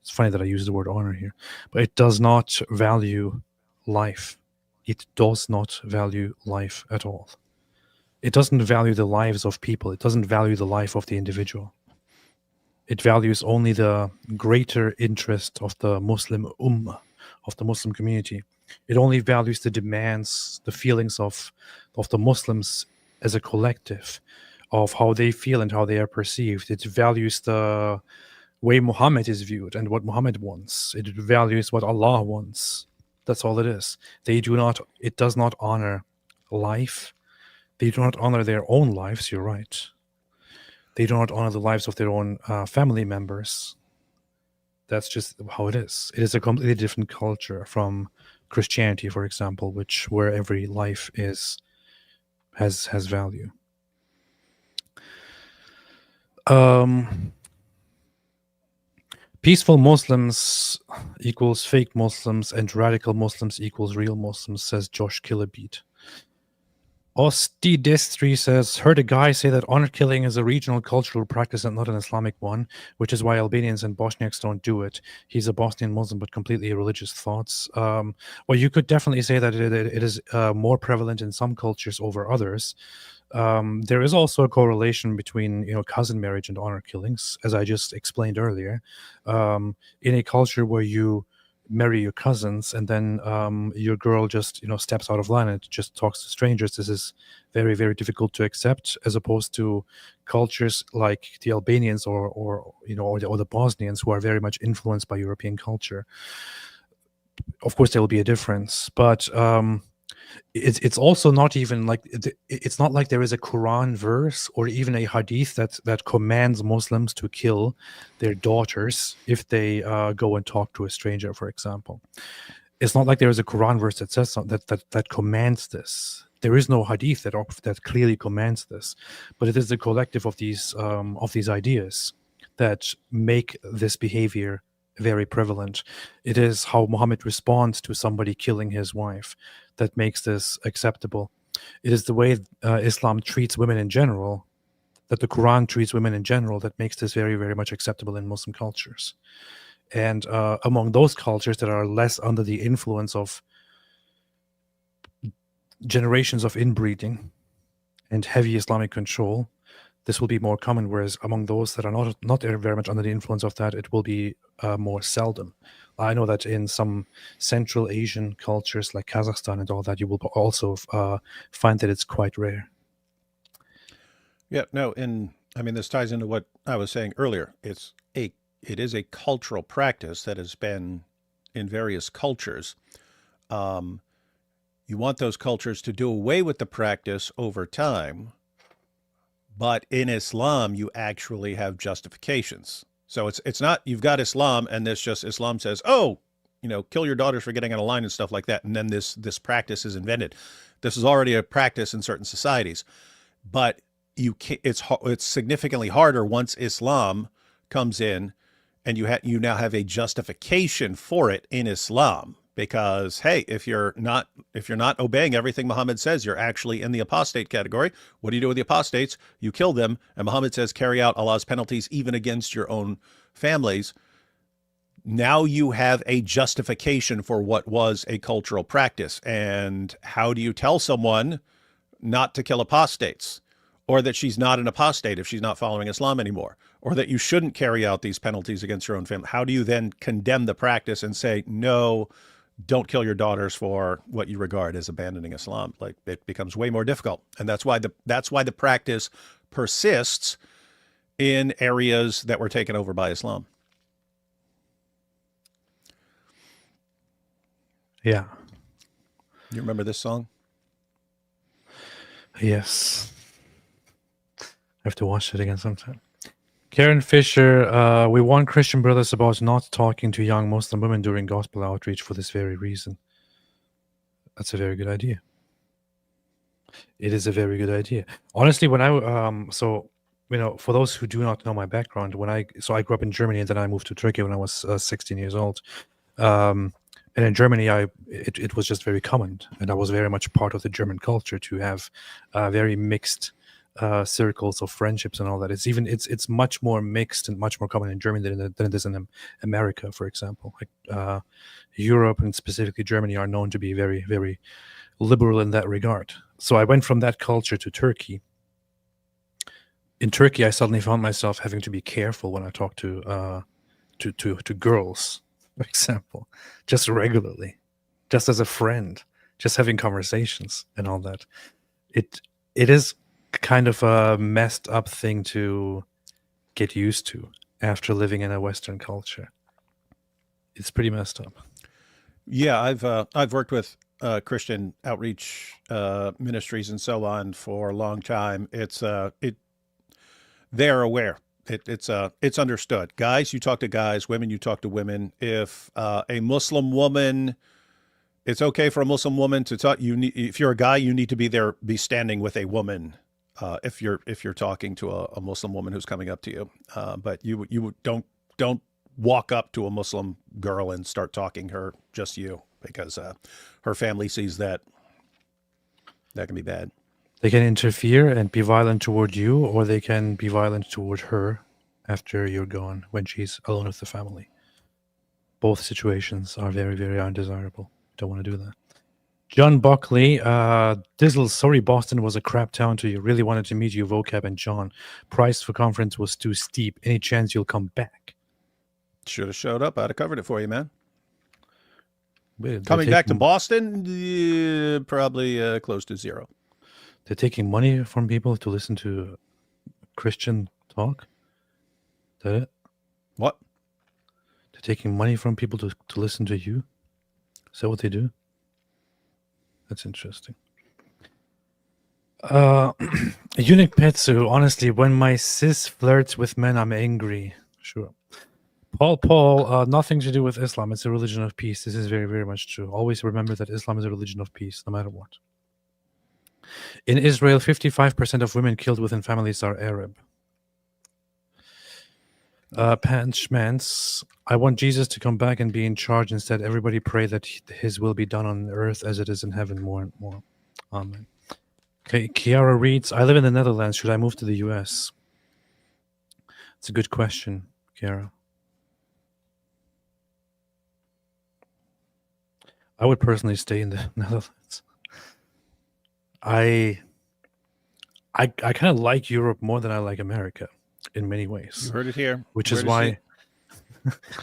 It's funny that I use the word honor here, but it does not value life. It does not value life at all. It doesn't value the lives of people. It doesn't value the life of the individual. It values only the greater interest of the Muslim ummah, of the Muslim community. It only values the demands, the feelings of the Muslims as a collective, of how they feel and how they are perceived. It values the way Muhammad is viewed and what Muhammad wants. It values what Allah wants. That's all it is. It does not honor life. They do not honor their own lives, you're right. They do not honor the lives of their own family members. That's just how it is. It is a completely different culture from Christianity, for example, where every life has value. Peaceful Muslims equals fake Muslims, and radical Muslims equals real Muslims, says Josh Killerbeat. Osti Destri says, heard a guy say that honor killing is a regional cultural practice and not an Islamic one, which is why Albanians and Bosniaks don't do it. He's a Bosnian Muslim, but completely religious thoughts. Well, you could definitely say that it is more prevalent in some cultures over others. There is also a correlation between cousin marriage and honor killings, as I just explained earlier. In a culture where you marry your cousins and then your girl just steps out of line and just talks to strangers, this is very, very difficult to accept, as opposed to cultures like the Albanians or the Bosnians, who are very much influenced by European culture. Of course there will be a difference, but it's also not even like it's not like there is a Quran verse or even a hadith that commands Muslims to kill their daughters if they go and talk to a stranger, for example. It's not like there is a Quran verse that says that commands this. There is no hadith that clearly commands this, but it is the collective of these ideas that make this behavior very prevalent. It is how Muhammad responds to somebody killing his wife that makes this acceptable. It is the way Islam treats women in general, that the Quran treats women in general, that makes this very, very much acceptable in Muslim cultures. And among those cultures that are less under the influence of generations of inbreeding and heavy Islamic control, this will be more common, whereas among those that are not very much under the influence of that, it will be more seldom. I know that in some Central Asian cultures like Kazakhstan and all that, you will also find that it's quite rare. Yeah, no, and I mean, this ties into what I was saying earlier. It is a cultural practice that has been in various cultures. You want those cultures to do away with the practice over time, but in Islam, you actually have justifications. So it's not you've got Islam and this just Islam says, oh, kill your daughters for getting out of line and stuff like that, and then this practice is invented. This is already a practice in certain societies, but it's significantly harder once Islam comes in, and you now have a justification for it in Islam. Because, hey, if you're not obeying everything Muhammad says, you're actually in the apostate category. What do you do with the apostates? You kill them. And Muhammad says, carry out Allah's penalties even against your own families. Now you have a justification for what was a cultural practice. And how do you tell someone not to kill apostates? Or that she's not an apostate if she's not following Islam anymore? Or that you shouldn't carry out these penalties against your own family? How do you then condemn the practice and say, no, don't kill your daughters for what you regard as abandoning Islam? Like, it becomes way more difficult. And that's why the practice persists in areas that were taken over by Islam. Yeah. You remember this song? Yes. I have to watch it again sometime. Karen Fisher, we warn Christian brothers about not talking to young Muslim women during gospel outreach for this very reason. That's a very good idea. It is a very good idea. Honestly, when for those who do not know my background, I grew up in Germany and then I moved to Turkey when I was 16 years old. And in Germany, it was just very common, and I was very much part of the German culture to have very mixed circles of friendships and all that. It's much more mixed and much more common in Germany than it is in America, for example. Like Europe and specifically Germany are known to be very, very liberal in that regard. So I went from that culture to Turkey. In Turkey, I suddenly found myself having to be careful when I talk to girls, for example, just regularly, just as a friend, just having conversations and all that. It is kind of a messed up thing to get used to after living in a Western culture. It's pretty messed up. Yeah, I've worked with Christian outreach ministries and so on for a long time. They're aware. It's understood. Guys, you talk to guys. Women, you talk to women. If a Muslim woman, it's okay for a Muslim woman to talk. If you're a guy, you need to be standing with a woman if you're talking to a Muslim woman who's coming up to you. But you don't walk up to a Muslim girl and start talking her just you, because her family sees that can be bad. They can interfere and be violent toward you, or they can be violent toward her after you're gone when she's alone with the family. Both situations are very, very undesirable. Don't want to do that. John Buckley, Dizzle, sorry Boston was a crap town to you. Really wanted to meet you, Vocab and John. Price for conference was too steep. Any chance you'll come back? Should have showed up. I'd have covered it for you, man. They're Coming back to taking- Boston, probably close to zero. They're taking money from people to listen to Christian talk? Is that it? What? They're taking money from people to listen to you? Is that what they do? That's interesting. Eunuch Petsu, honestly, when my sis flirts with men, I'm angry. Sure. Paul, nothing to do with Islam. It's a religion of peace. This is very, very much true. Always remember that Islam is a religion of peace, no matter what. In Israel, 55% of women killed within families are Arab. Panchmans, I want Jesus to come back and be in charge. Instead, everybody pray that his will be done on earth as it is in heaven more and more. Amen. Okay, Kiara reads, I live in the Netherlands. Should I move to the US? It's a good question, Kiara. I would personally stay in the Netherlands. I kind of like Europe more than I like America in many ways. You heard it here. Which You is heard it why here.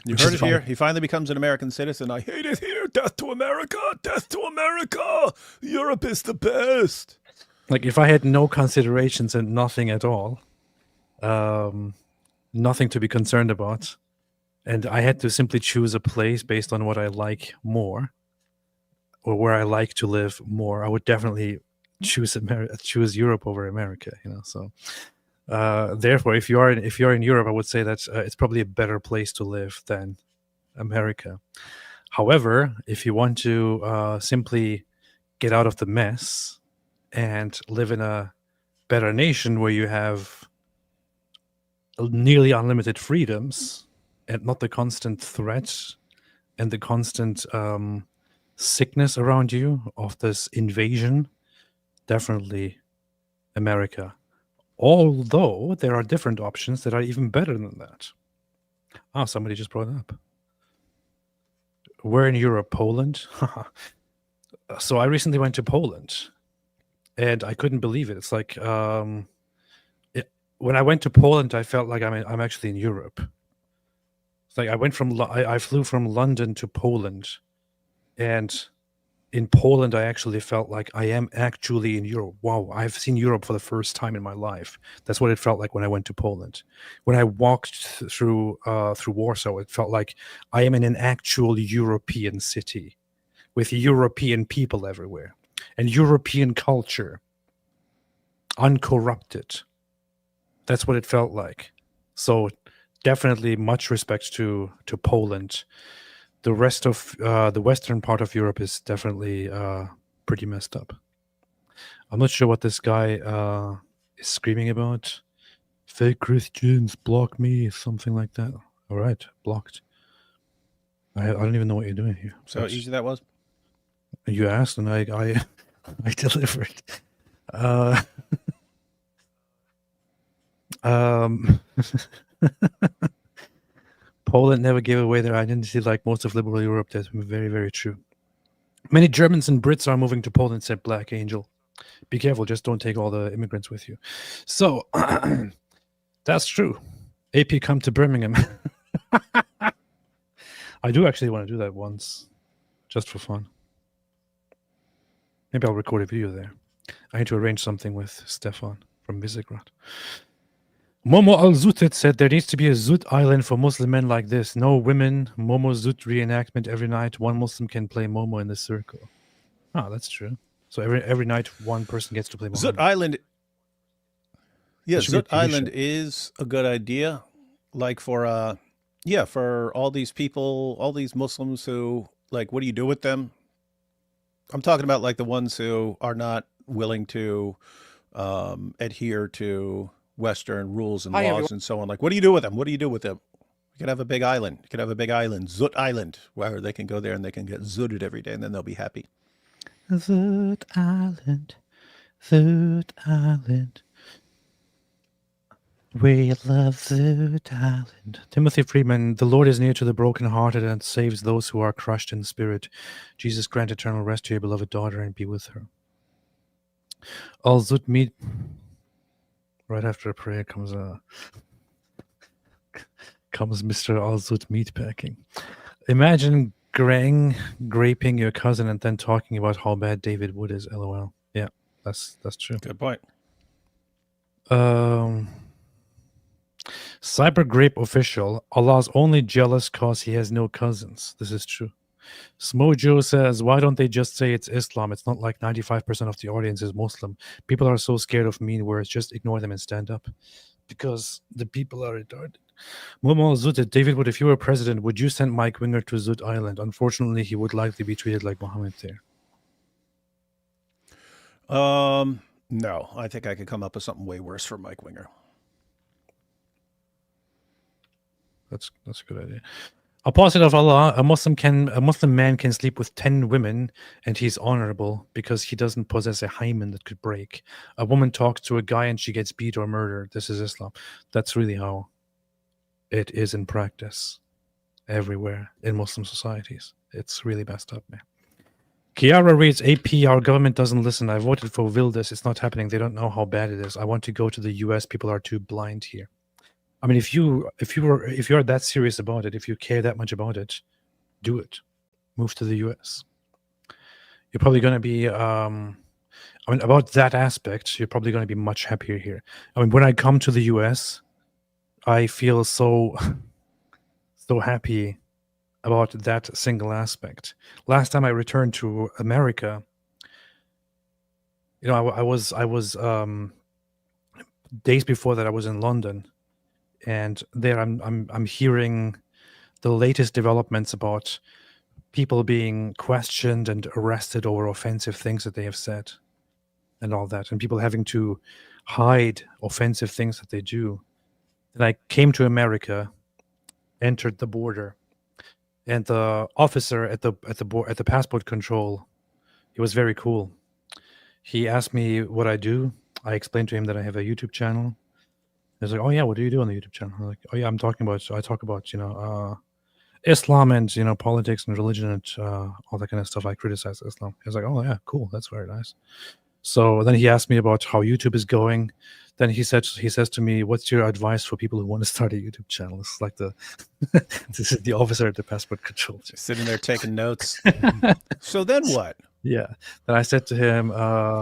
You which heard is it here. why- He finally becomes an American citizen. I hate it here. Death to America. Death to America. Europe is the best. like if I had no considerations and nothing at all, nothing to be concerned about, and I had to simply choose a place based on what I like more, or where I like to live more, I would definitely choose choose Europe over America. You know, so therefore, if you're in Europe, I would say that it's probably a better place to live than America. However, if you want to simply get out of the mess and live in a better nation where you have nearly unlimited freedoms and not the constant threat and the constant sickness around you of this invasion, definitely America. Although there are different options that are even better than that. Oh, somebody just brought it up. We're in Europe, Poland. So I recently went to Poland, and I couldn't believe it. It's like when I went to Poland, I felt like I'm actually in Europe. It's like I went from I flew from London to Poland, and in Poland, I actually felt like I am actually in Europe. Wow, I've seen Europe for the first time in my life. That's what it felt like when I went to Poland. When I walked through Warsaw, it felt like I am in an actual European city with European people everywhere and European culture, uncorrupted. That's what it felt like. So definitely much respect to Poland. The rest of the western part of Europe is definitely pretty messed up. I'm not sure what this guy is screaming about. Fake Christians block me, something like that. All right, blocked. I don't even know what you're doing here. So easy that was. You asked, and I delivered. Poland never gave away their identity like most of liberal Europe. That's very, very true. Many Germans and Brits are moving to Poland, said Black Angel. Be careful, just don't take all the immigrants with you. So, that's true. AP, come to Birmingham. I do actually want to do that once, just for fun. Maybe I'll record a video there. I need to arrange something with Stefan from Visegrad. Momo Al-Zutit said there needs to be a Zut island for Muslim men like this. No women, Momo Zut reenactment every night. One Muslim can play Momo in the circle. Oh, that's true. So every night one person gets to play Momo. Zut Island. Yeah, That should be a Zut TV Island show. is a good idea. Like for for all these people, all these Muslims who like, what do you do with them? I'm talking about like the ones who are not willing to adhere to Western rules and Hi, laws everyone. and so on. Like, what do you do with them? What do you do with them? You could have a big island. You could have a big island, Zut Island, where they can go there and they can get zooted every day, and then they'll be happy. Zoot Island, Zoot Island. We love Zoot Island. Timothy Friedman, the Lord is near to the brokenhearted and saves those who are crushed in spirit. Jesus grant eternal rest to your beloved daughter and be with her. All Zoot meet. Right after a prayer comes Mr. All Zoot meatpacking. Imagine Grang graping your cousin and then talking about how bad David Wood is. LOL. Yeah, that's true. Good point. Cyber Grape official. Allah's only jealous cause he has no cousins. This is true. Smojo says, why don't they just say it's Islam? It's not like 95% of the audience is Muslim. People are so scared of mean words. Just ignore them and stand up. Because the people are retarded. Momo Zut, David Wood, if you were president, would you send Mike Winger to Zut Island? Unfortunately, he would likely be treated like Muhammad there. No, I think I could come up with something way worse for Mike Winger. That's a good idea. Apostle of Allah, a Muslim man can sleep with 10 women and he's honorable because he doesn't possess a hymen that could break. A woman talks to a guy and she gets beat or murdered. This is Islam. That's really how it is in practice everywhere in Muslim societies. It's really messed up, man. Kiara reads, AP, our government doesn't listen. I voted for Wilders. It's not happening. They don't know how bad it is. I want to go to the US. People are too blind here. I mean, if you're that serious about it, if you care that much about it, do it. Move to the US. You're probably going to be, about that aspect, you're probably going to be much happier here. I mean, when I come to the US, I feel so happy about that single aspect. Last time I returned to America, I was days before that I was in London. And there I'm hearing the latest developments about people being questioned and arrested over offensive things that they have said and all that, and people having to hide offensive things that they do. And I came to America, entered the border, and the officer at the passport control, he was very cool. He asked me what I do. I explained to him that I have a YouTube channel. He's like, oh yeah, what do you do on the YouTube channel? I'm like, oh yeah, I talk about Islam and politics and religion and all that kind of stuff. I criticize Islam. He's like, oh yeah, cool, that's very nice. So then he asked me about how YouTube is going. Then he says to me, what's your advice for people who want to start a YouTube channel? This is like this is the officer at the passport control. Sitting there taking notes. So then what? Yeah. Then I said to him,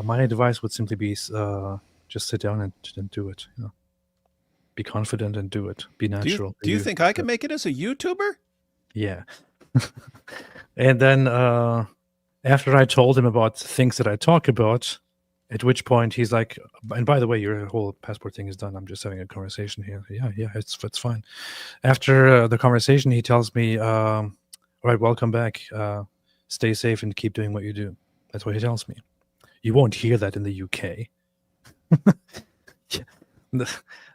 my advice would simply be just sit down and do it. Be confident and do it. Be natural. Do you think I can make it as a YouTuber? Yeah. And then after I told him about things that I talk about, at which point he's like, and by the way, your whole passport thing is done. I'm just having a conversation here. Yeah, it's fine. After the conversation, he tells me, all right, welcome back. Stay safe and keep doing what you do. That's what he tells me. You won't hear that in the UK.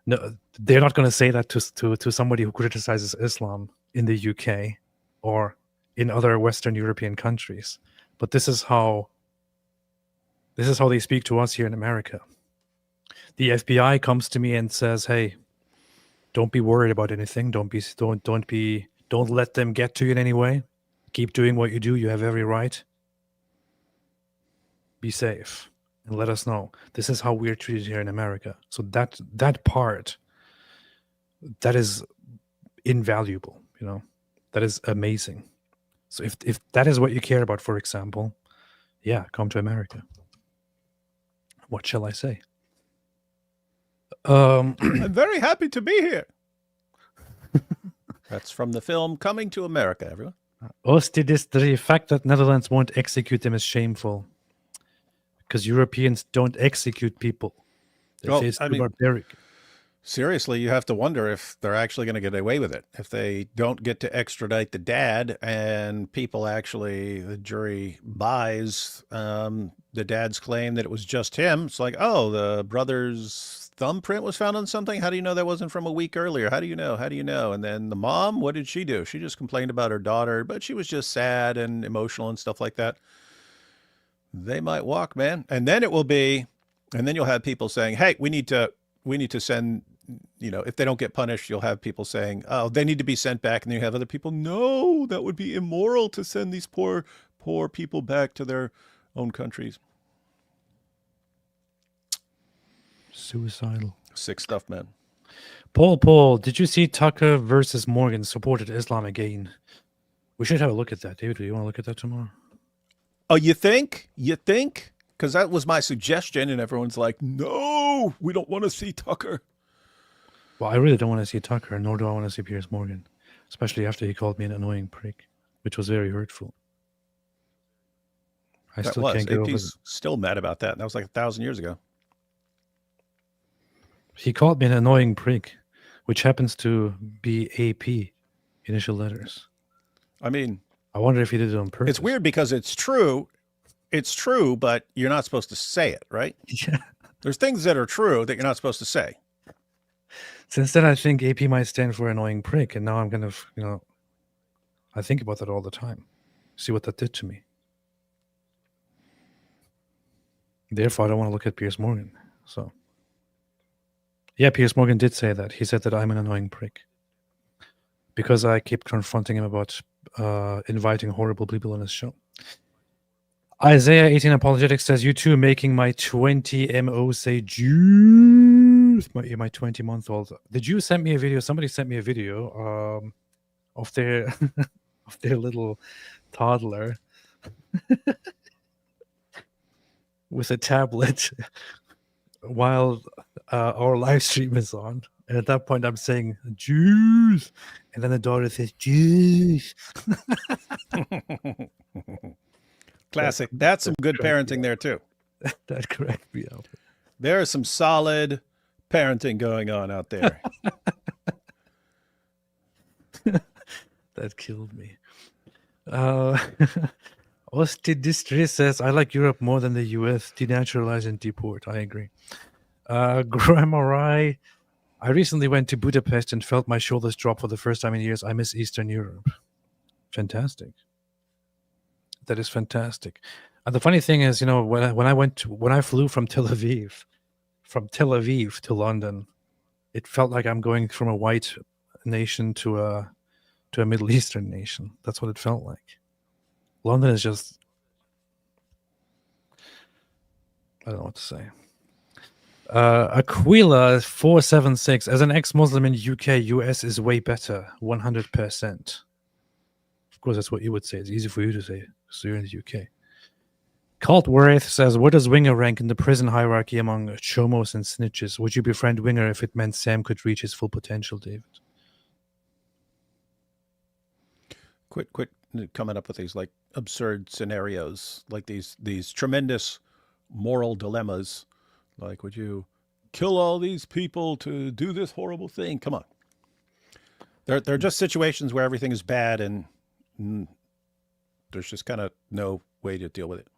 No, they're not going to say that to somebody who criticizes Islam in the UK or in other Western European countries. But this is how they speak to us here in America. The FBI comes to me and says, "Hey, don't be worried about anything. Don't let them get to you in any way. Keep doing what you do. You have every right. Be safe." And let us know. This is how we're treated here in America. So that part, that is invaluable. That is amazing. So if that is what you care about, for example, yeah, come to America. What shall I say? I'm very happy to be here. That's from the film Coming to America, everyone. The fact that Netherlands won't execute them is shameful. Because Europeans don't execute people. They say it's too barbaric. Seriously, you have to wonder if they're actually going to get away with it. If they don't get to extradite the dad and people actually, the jury buys the dad's claim that it was just him, it's like, oh, the brother's thumbprint was found on something? How do you know that wasn't from a week earlier? How do you know? How do you know? And then the mom, what did she do? She just complained about her daughter, but she was just sad and emotional and stuff like that. They might walk, man. And then you'll have people saying, hey, we need to send, if they don't get punished, you'll have people saying, oh, they need to be sent back. And then you have other people, no, that would be immoral to send these poor people back to their own countries. Suicidal. Sick stuff, man. Paul, did you see Tucker versus Morgan supported Islam again? We should have a look at that. David, do you want to look at that tomorrow? Oh, you think? Because that was my suggestion, and everyone's like, no, we don't want to see Tucker. Well, I really don't want to see Tucker, nor do I want to see Piers Morgan, especially after he called me an annoying prick, which was very hurtful. I That still was. can't get over it. AP's still mad about that. That was like 1,000 years ago. He called me an annoying prick, which happens to be AP, initial letters. I mean, I wonder if he did it on purpose. it's weird because it's true. It's true, but you're not supposed to say it, right? Yeah. There's things that are true that you're not supposed to say. Since then, I think AP might stand for annoying prick, and now I'm kind of, I think about that all the time. See what that did to me. Therefore, I don't want to look at Piers Morgan. So, yeah, Piers Morgan did say that. He said that I'm an annoying prick because I keep confronting him about inviting horrible people on his show. Isaiah 18 Apologetics says, you two making my 20 MO say Jews. My 20-month-old. Did you send me a video? Somebody sent me a video of their of their little toddler with a tablet while our live stream is on. And at that point, I'm saying Jews, and then the daughter says Jews. Classic. That's some good parenting there too. That cracked me up. There is some solid parenting going on out there. That killed me. Austin Distress says, I like Europe more than the US. Denaturalize and deport. I agree. Grandma Rai, I recently went to Budapest and felt my shoulders drop for the first time in years. I miss Eastern Europe. Fantastic. That is fantastic. The funny thing is, when I flew from Tel Aviv to London, it felt like I'm going from a white nation to a Middle Eastern nation. That's what it felt like. London is just, I don't know what to say. Aquila 476, as an ex-Muslim in UK, US is way better, 100%. Of course, that's what you would say. It's easy for you to say, so you're in the UK. Cultworth says, where does Winger rank in the prison hierarchy among chomos and snitches? Would you befriend Winger if it meant Sam could reach his full potential, David? Quit coming up with these like absurd scenarios, like these tremendous moral dilemmas. Like, would you kill all these people to do this horrible thing? Come on. They're just situations where everything is bad and there's just kind of no way to deal with it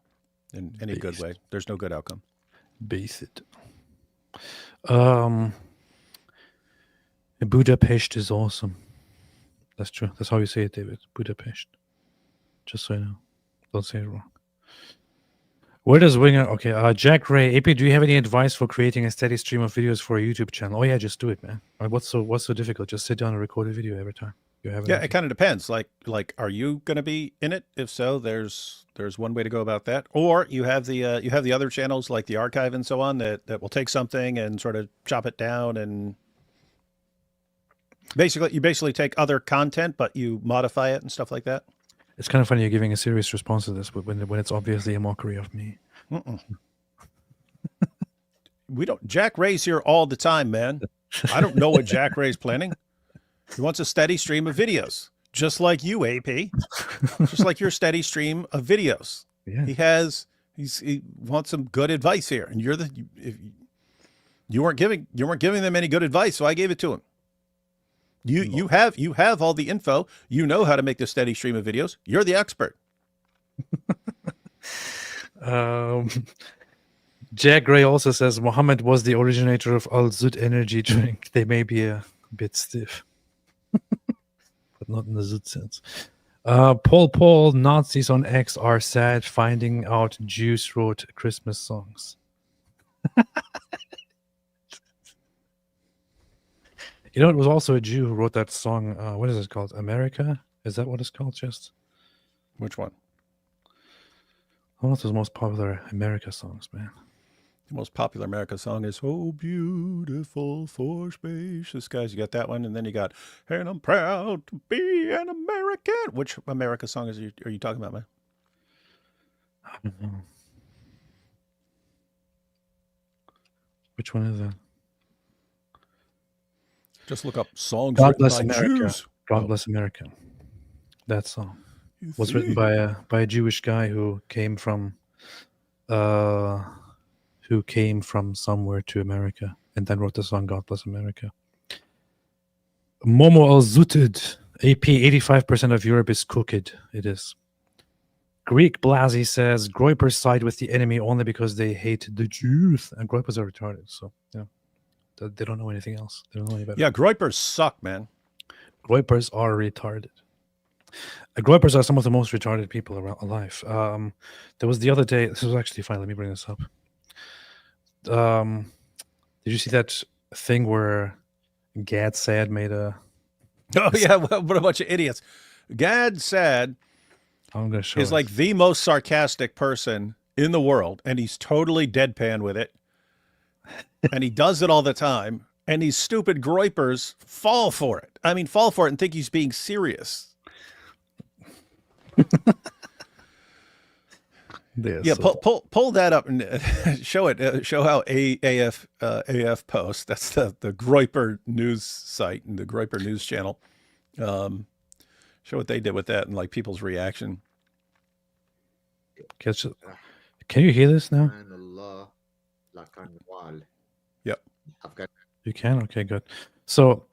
in any good way. There's no good outcome. Base it. Budapest is awesome. That's true. That's how you say it, David. Budapest. Just so you know. Don't say it wrong. Where does Winger... Okay, Jack Ray. AP, do you have any advice for creating a steady stream of videos for a YouTube channel? Oh, yeah, just do it, man. What's so difficult? Just sit down and record a video every time. Yeah, it kind of depends. Like, are you going to be in it? If so, there's one way to go about that. Or you have the other channels like the archive and so on that will take something and sort of chop it down and you basically take other content but you modify it and stuff like that. It's kind of funny you're giving a serious response to this, but when it's obviously a mockery of me. We don't. Jack Ray's here all the time, man. I don't know what Jack Ray's planning. He wants a steady stream of videos, just like you, AP. Just like your steady stream of videos. Yeah. He wants some good advice here, and You weren't giving them any good advice, so I gave it to him. You have all the info. You know how to make the steady stream of videos. You're the expert. Jack Gray also says Muhammad was the originator of Al Zud energy drink. They may be a bit stiff, but not in the Zud sense. Paul, Nazis on X are sad finding out Jews wrote Christmas songs. You know, it was also a Jew who wrote that song. What is it called? America? Is that what it's called, just? Which one? One of those most popular America songs, man. The most popular America song is "Oh Beautiful for Spacious Skies." You got that one, and then you got "And I'm Proud to Be an American." Which America song are you talking about, man? I don't know. Which one is that? Just look up songs God written Bless by America. Jews. God Bless America. That song You was written see? by a Jewish guy who came from somewhere to America and then wrote the song God Bless America. Momo Al Zuted. AP 85% of Europe is cooked. It is. Greek Blasi says Groypers side with the enemy only because they hate the Jews. And Groypers are retarded, so yeah. They don't know anything else. They don't know any better. Yeah, Groypers suck, man. Groypers are retarded. Groypers are some of the most retarded people around alive. There was the other day. This was actually fine. Let me bring this up. Did you see that thing where Gad Sad made a? Oh yeah, what a bunch of idiots. Gad Sad I'm gonna show. is like the most sarcastic person in the world, and he's totally deadpan with it. And he does it all the time. And these stupid Groypers fall for it. I mean, fall for it and think he's being serious. Yeah, pull that up and show it. Show how AF posts. That's the Groyper news site and the Groyper news channel. Show what they did with that and like people's reaction. Can you hear this now? Yep. You can? Okay, good. So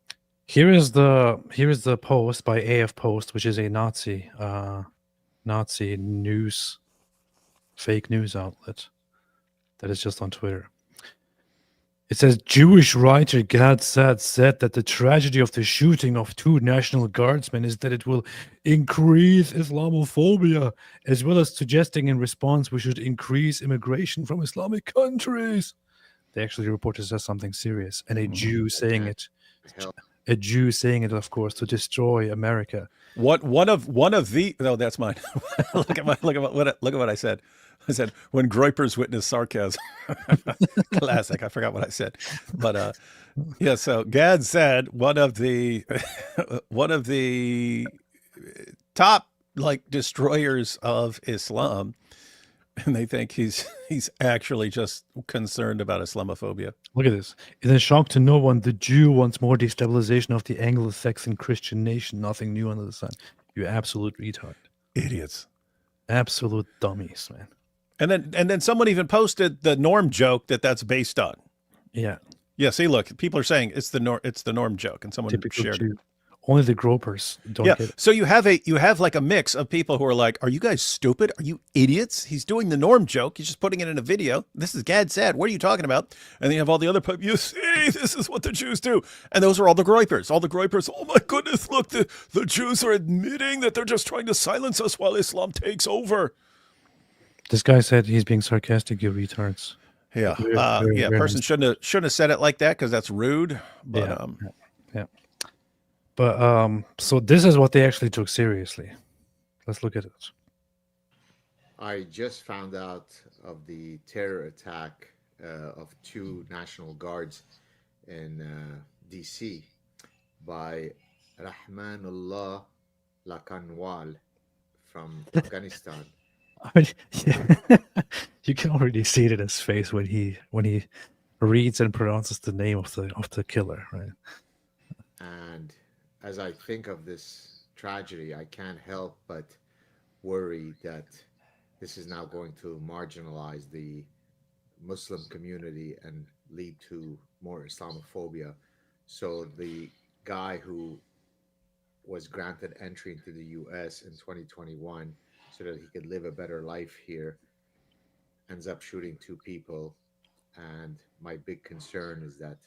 here is the post by AF Post, which is a Nazi news, fake news outlet that is just on Twitter. It says Jewish writer Gad Sad said that the tragedy of the shooting of 2 National Guardsmen is that it will increase Islamophobia, as well as suggesting in response we should increase immigration from Islamic countries. They actually reported as something serious, and a Jew saying it. A Jew saying it, of course, to destroy America. One of the that's mine. look at what I said. I said when Groypers witness sarcasm. Classic. I forgot what I said, but yeah. So Gad said one of the top like destroyers of Islam, and they think he's actually just concerned about Islamophobia. Look at this. In a shock to no one, the Jew wants more destabilization of the Anglo-Saxon Christian nation. Nothing new under the sun. You absolute retard. Idiots. Absolute dummies, man. And then someone even posted the Norm joke that's based on. Yeah. Yeah. See, look, people are saying it's the Norm joke, and someone Typical shared Jew. it. Only the gropers don't Yeah. get it. So you have like a mix of people who are like, "Are you guys stupid? Are you idiots? He's doing the Norm joke. He's just putting it in a video. This is Gad Sad. What are you talking about?" And then you have all the other people. You see, this is what the Jews do. And those are all the Groypers. All the Groypers. Oh my goodness! Look, the Jews are admitting that they're just trying to silence us while Islam takes over. This guy said he's being sarcastic, you retards. Yeah. Very, Yeah. very Person nice. shouldn't have said it like that because that's rude. But Yeah. But so this is what they actually took seriously. Let's look at it. I just found out of the terror attack of 2 National Guards in DC by Rahmanullah Lakanwal from Afghanistan. I mean, yeah, you can already see it in his face when he reads and pronounces the name of the killer, right? And as I think of this tragedy, I can't help but worry that this is now going to marginalize the Muslim community and lead to more Islamophobia. So the guy who was granted entry into the US in 2021 so that he could live a better life here ends up shooting 2 people. And my big concern is that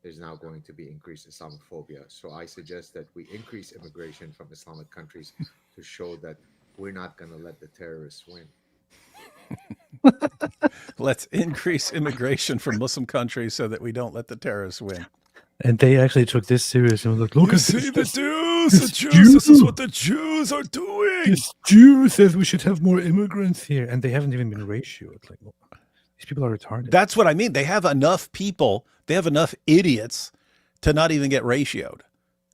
there's now going to be increased Islamophobia. So I suggest that we increase immigration from Islamic countries to show that we're not going to let the terrorists win. Let's increase immigration from Muslim countries so that we don't let the terrorists win. And they actually took this serious and was like, look You at see this. the Jews, this the Jews. This is Jew. what the Jews are doing. This Jew says we should have more immigrants here. And they haven't even been ratioed. Like, these people are retarded. That's what I mean. They have enough people, they have enough idiots to not even get ratioed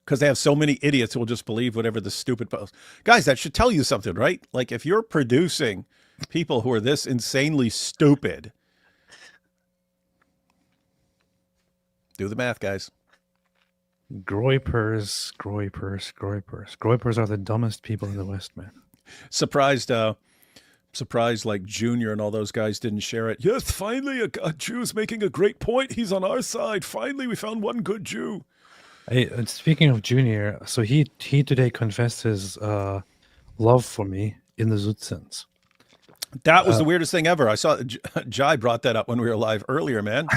because they have so many idiots who will just believe whatever the stupid post. Guys, that should tell you something, right? Like if you're producing people who are this insanely stupid, do the math, guys. Groypers. Groypers are the dumbest people in the West, man. Surprised like Junior and all those guys didn't share it. Yes, finally, a Jew's making a great point. He's on our side. Finally, we found one good Jew. Hey, speaking of Junior, so he today confessed his love for me in the Zutzens. That was the weirdest thing ever. I saw Jai brought that up when we were live earlier, man.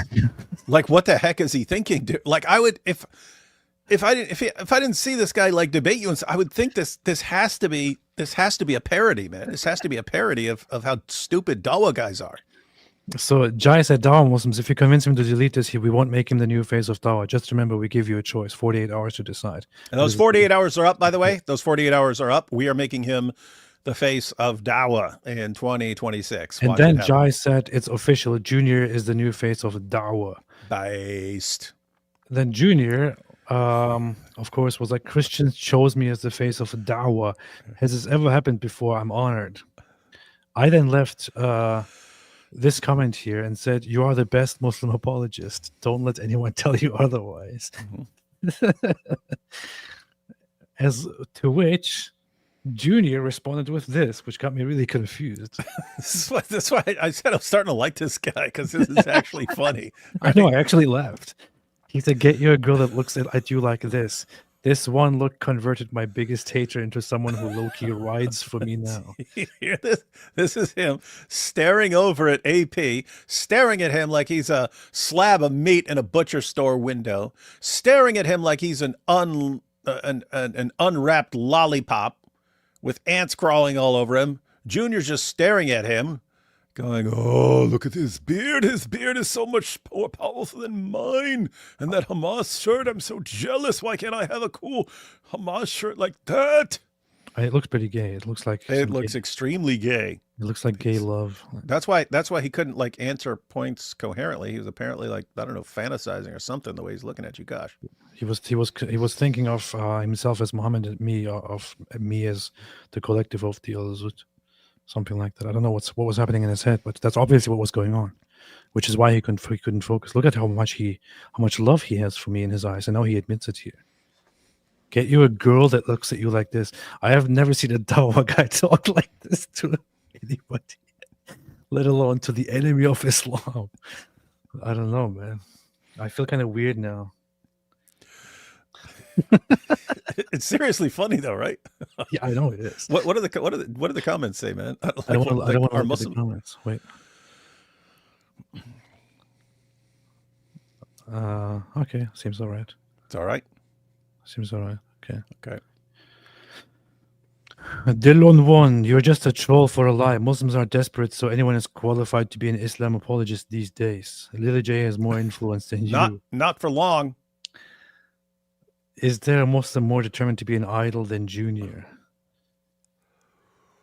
Like, what the heck is he thinking, dude? Like, I would if I didn't see this guy like debate you, I would think this has to be a parody, man. This has to be a parody of how stupid Dawa guys are. So Jai said, Dawa Muslims, if you convince him to delete this, we won't make him the new face of Dawa. Just remember, we give you a choice, 48 hours to decide. And those 48 hours are up, by the way. Those 48 hours are up. We are making him the face of Dawa in 2026. And Watch then it happen. Jai said, it's official. Junior is the new face of Dawa. Based. Then Junior, of course, was like, Christians chose me as the face of Dawa. Has this ever happened before? I'm honored. I then left this comment here and said, you are the best Muslim apologist. Don't let anyone tell you otherwise. As to which Junior responded with this, which got me really confused. That's why I said I'm starting to like this guy, because this is actually funny. I know, I actually laughed. He said, get you a girl that looks at you like this. This one look converted my biggest hater into someone who low-key rides for me now. You hear this? This is him staring over at AP, staring at him like he's a slab of meat in a butcher store window, staring at him like he's an unwrapped lollipop with ants crawling all over him. Junior's just staring at him, going, Oh, look at his beard. His beard is so much more powerful than mine. And that Hamas shirt, I'm so jealous. Why can't I have a cool Hamas shirt like that? It looks pretty gay. It looks like it looks extremely gay. It looks like gay love. That's why he couldn't like answer points coherently. He was apparently like, I don't know, fantasizing or something the way he's looking at you. Gosh. He was thinking of himself as Muhammad and me, of me as the collective of the Al-Zut. Something like that. I don't know what was happening in his head, but that's obviously what was going on, which is why he couldn't focus. Look at how much love he has for me in his eyes, and now he admits it here. Get you a girl that looks at you like this. I have never seen a Dawa guy talk like this to anybody, let alone to the enemy of Islam. I don't know, man. I feel kind of weird now. It's seriously funny though, right? Yeah, I know it is. What do the comments say, man? I don't want to our look at Muslim the comments. Wait. Okay, seems all right. It's all right. Seems all right. Okay. Okay. Dillon 1, you're just a troll for a lie. Muslims are desperate, so anyone is qualified to be an Islam apologist these days. Lily J has more influence than you. Not for long. Is there a Muslim more determined to be an idol than Junior?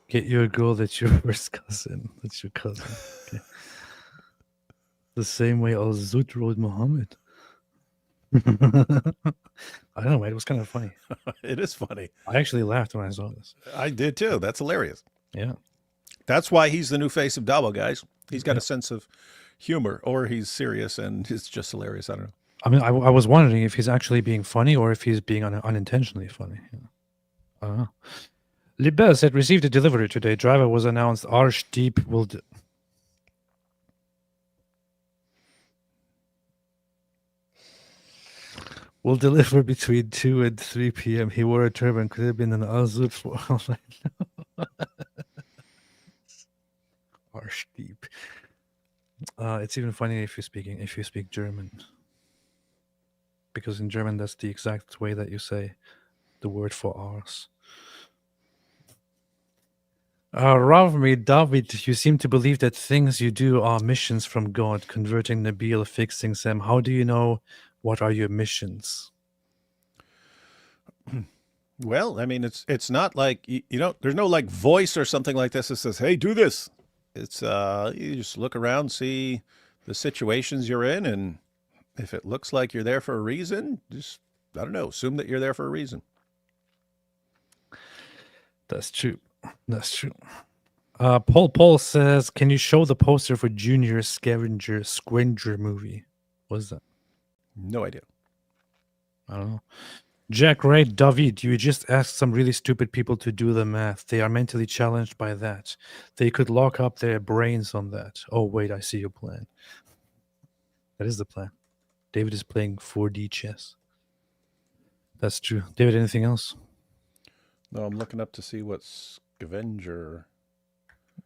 Get you a girl that's your first cousin. That's your cousin. Okay. The same way Al-Zut rode Muhammad. I don't know, man. It was kind of funny. It is funny. I actually laughed when I saw this. I did too. That's hilarious. Yeah. That's why he's the new face of Dawa, guys. He's got a sense of humor, or he's serious and it's just hilarious. I don't know. I mean, I was wondering if he's actually being funny or if he's being unintentionally funny. I don't know. Libel said, received a delivery today. Driver was announced. Arsh Deep will... will deliver between 2 and 3 p.m. He wore a turban. Could have been an Azut for all I know. Harsh deep. It's even funny if you speak German. Because in German that's the exact way that you say the word for arse. Ravmi, David, you seem to believe that things you do are missions from God, converting Nabil, fixing Sam. How do you know what are your missions? Well, I mean, it's not like you know, there's no like voice or something like this that says, "Hey, do this." It's you just look around, see the situations you're in, and if it looks like you're there for a reason, just I don't know, assume that you're there for a reason. That's true. That's true. Paul says, can you show the poster for Junior Scavenger movie? What's that? No idea. I don't know. Jack Wright, David, you just asked some really stupid people to do the math. They are mentally challenged by that. They could lock up their brains on that. Oh, wait, I see your plan. That is the plan. David is playing 4D chess. That's true. David, anything else? No, I'm looking up to see what scavenger.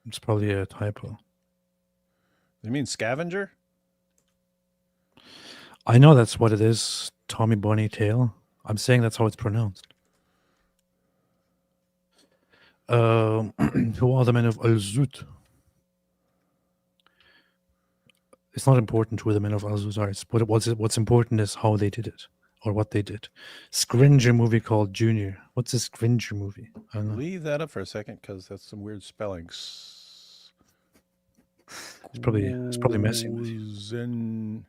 It's probably a typo. You mean scavenger? I know that's what it is. Tommy Bonnie Tail. I'm saying that's how it's pronounced. Who are the men of Al-Zut? It's not important who the men of Al-Zut are. What's important is how they did it or what they did. Scringer movie called Junior. What's a Scringer movie? I don't know. Leave that up for a second because that's some weird spelling. It's probably messing with you. Scavenger.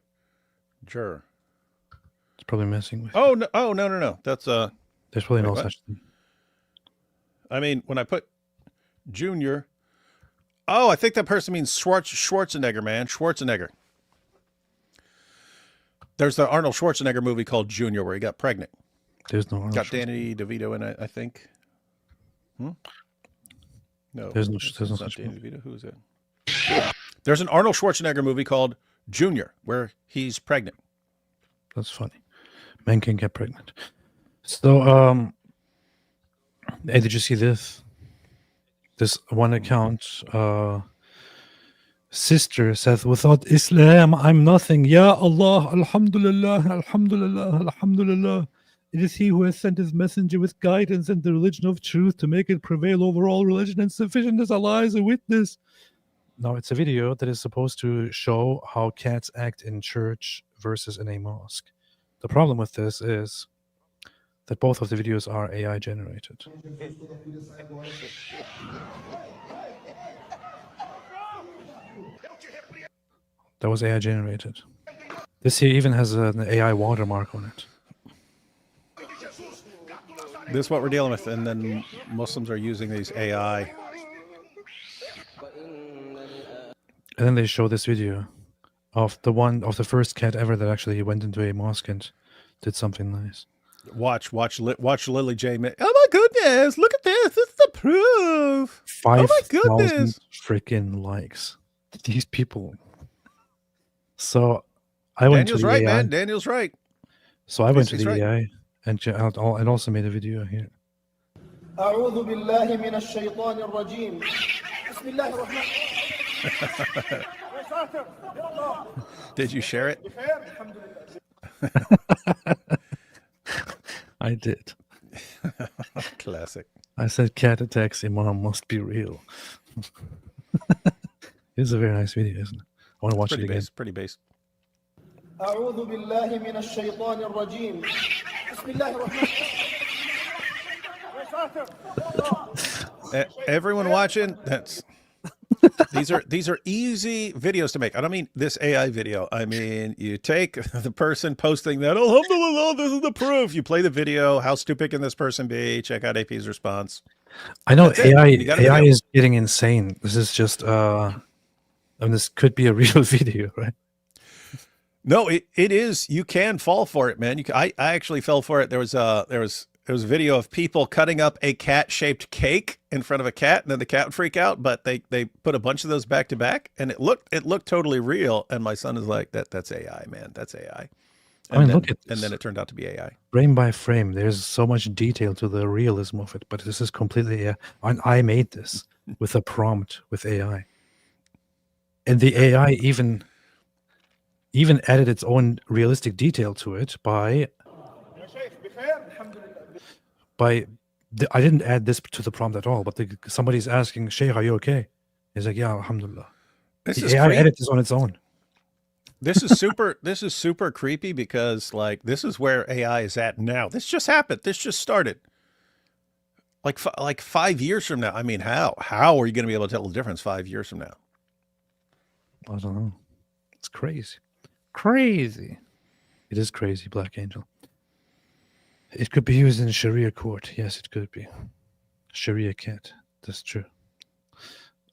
It's probably messing with you. Oh no! Oh no! That's There's probably wait, no what? such thing. I mean, when I put Junior, oh, I think that person means Schwarzenegger, man. Schwarzenegger. There's the Arnold Schwarzenegger movie called Junior where he got pregnant. There's no Arnold Got Schwarzenegger. Danny DeVito in it, I think. No, There's no it's such not Danny movie. DeVito. Who is it? There's an Arnold Schwarzenegger movie called Junior where he's pregnant. That's funny. Men can get pregnant. So, hey, did you see this? This one account, sister says, without Islam, I'm nothing. Ya Allah, Alhamdulillah, Alhamdulillah, Alhamdulillah. It is He who has sent His messenger with guidance and the religion of truth to make it prevail over all religion, and sufficient as Allah is a witness. Now, it's a video that is supposed to show how cats act in church versus in a mosque. The problem with this is that both of the videos are AI generated. That was AI generated. This here even has an AI watermark on it. This is what we're dealing with, and then Muslims are using these AI. And then they show this video of the first cat ever that actually went into a mosque and did something nice. Watch Lily J. Oh my goodness! Look at this. This is the proof. 5,000 goodness. freaking likes. These people. So I went Daniel's to the right, AI. man. Daniel's right. So I went to He's the right. AI and also made a video here. أعوذ بالله من الشيطان الرجيم بسم الله الرحمن Did you share it? I did. Classic. I said cat attacks Imam must be real. It's a very nice video, isn't it? I want to watch it Pretty again. base. Pretty base. أعوذ بالله من الشيطان الرجيم بسم الله الرحمن Everyone watching, these are easy videos to make. I don't mean this AI video. I mean, you take the person posting that, alhamdulillah, this is the proof. You play the video. How stupid can this person be? Check out AP's response. I know That's it. You got a AI video. is getting insane. This is just this could be a real video, right? No, it is. You can fall for it, man. I actually fell for it. There was a video of people cutting up a cat-shaped cake in front of a cat, and then the cat would freak out. But they put a bunch of those back to back, and it looked totally real. And my son is like, that's AI, man. That's AI. I mean, then, look at and then this. it turned out to be AI. Frame by frame, there's so much detail to the realism of it, but this is completely and I made this with a prompt with AI, and the AI even added its own realistic detail to it by I didn't add this to the prompt at all, but somebody's asking, Sheikh, are you okay? He's like, yeah, alhamdulillah. This The is AI creepy. added this on its own. This is super. This is super creepy because like this is where AI is at now. This just happened. This just started. Like 5 years from now. I mean, how are you going to be able to tell the difference 5 years from now? I don't know. It's crazy. Crazy. It is crazy, Black Angel. It could be used in Sharia court. Yes, it could be. Sharia cat. That's true.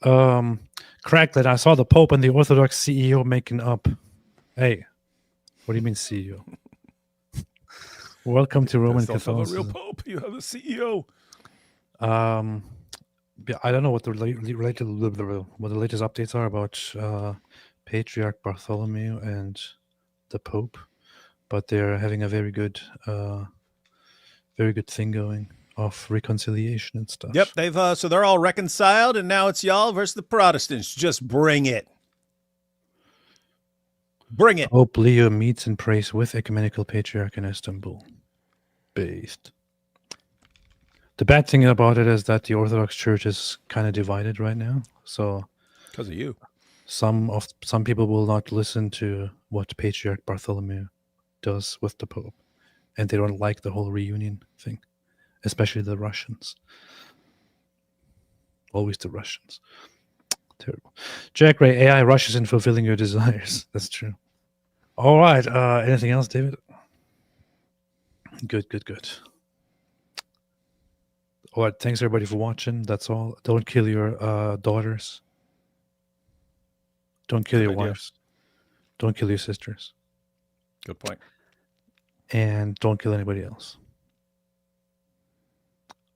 Cracklet, I saw the Pope and the Orthodox CEO making up. Hey, what do you mean CEO? Welcome to Roman Don't have a real Catholicism. pope. You have a CEO. Yeah, I don't know what the latest updates are about Patriarch Bartholomew and the Pope, but they're having a very good thing going of reconciliation and stuff. Yep, they've so they're all reconciled, and now it's y'all versus the Protestants. Just bring it. Bring it. Pope Leo meets and prays with Ecumenical Patriarch in Istanbul. Based. The bad thing about it is that the Orthodox Church is kind of divided right now. So Because of you. some people will not listen to what Patriarch Bartholomew does with the Pope, and they don't like the whole reunion thing, especially the Russians. Always the Russians. Terrible. Jack Ray, AI rushes in fulfilling your desires. That's true. All right. Anything else, David? Good. All right. Thanks everybody for watching. That's all. Don't kill your daughters. Don't kill your idea. wives. Don't kill your sisters. Good point. And don't kill anybody else.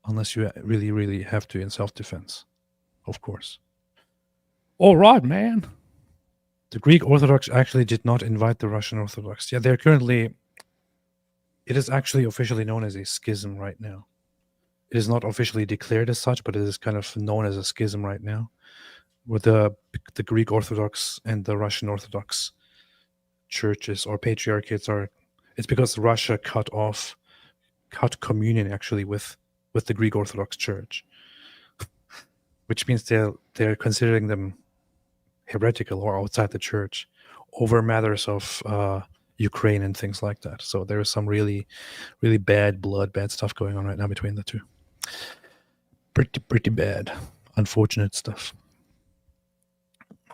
Unless you really, really have to in self-defense, of course. All right, man. The Greek Orthodox actually did not invite the Russian Orthodox. Yeah, they're currently... It is actually officially known as a schism right now. It is not officially declared as such, but it is kind of known as a schism right now, where the Greek Orthodox and the Russian Orthodox churches or patriarchates are... It's because Russia cut communion actually with the Greek Orthodox Church, which means they're considering them heretical or outside the church over matters of Ukraine and things like that. So there is some really, really bad stuff going on right now between the two. Pretty bad, unfortunate stuff.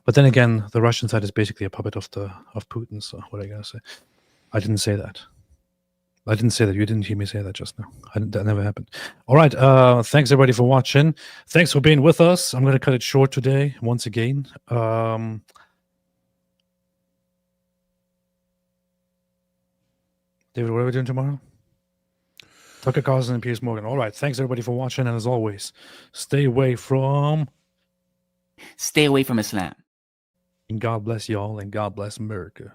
But then again, the Russian side is basically a puppet of Putin. So what are you gonna say? I didn't say that. I didn't say that. You didn't hear me say that just now. That never happened. All right. Thanks everybody for watching. Thanks for being with us. I'm going to cut it short today once again. David, what are we doing tomorrow? Tucker Carlson and Piers Morgan. All right. Thanks everybody for watching. And as always, stay away from... Stay away from Islam. And God bless y'all and God bless America.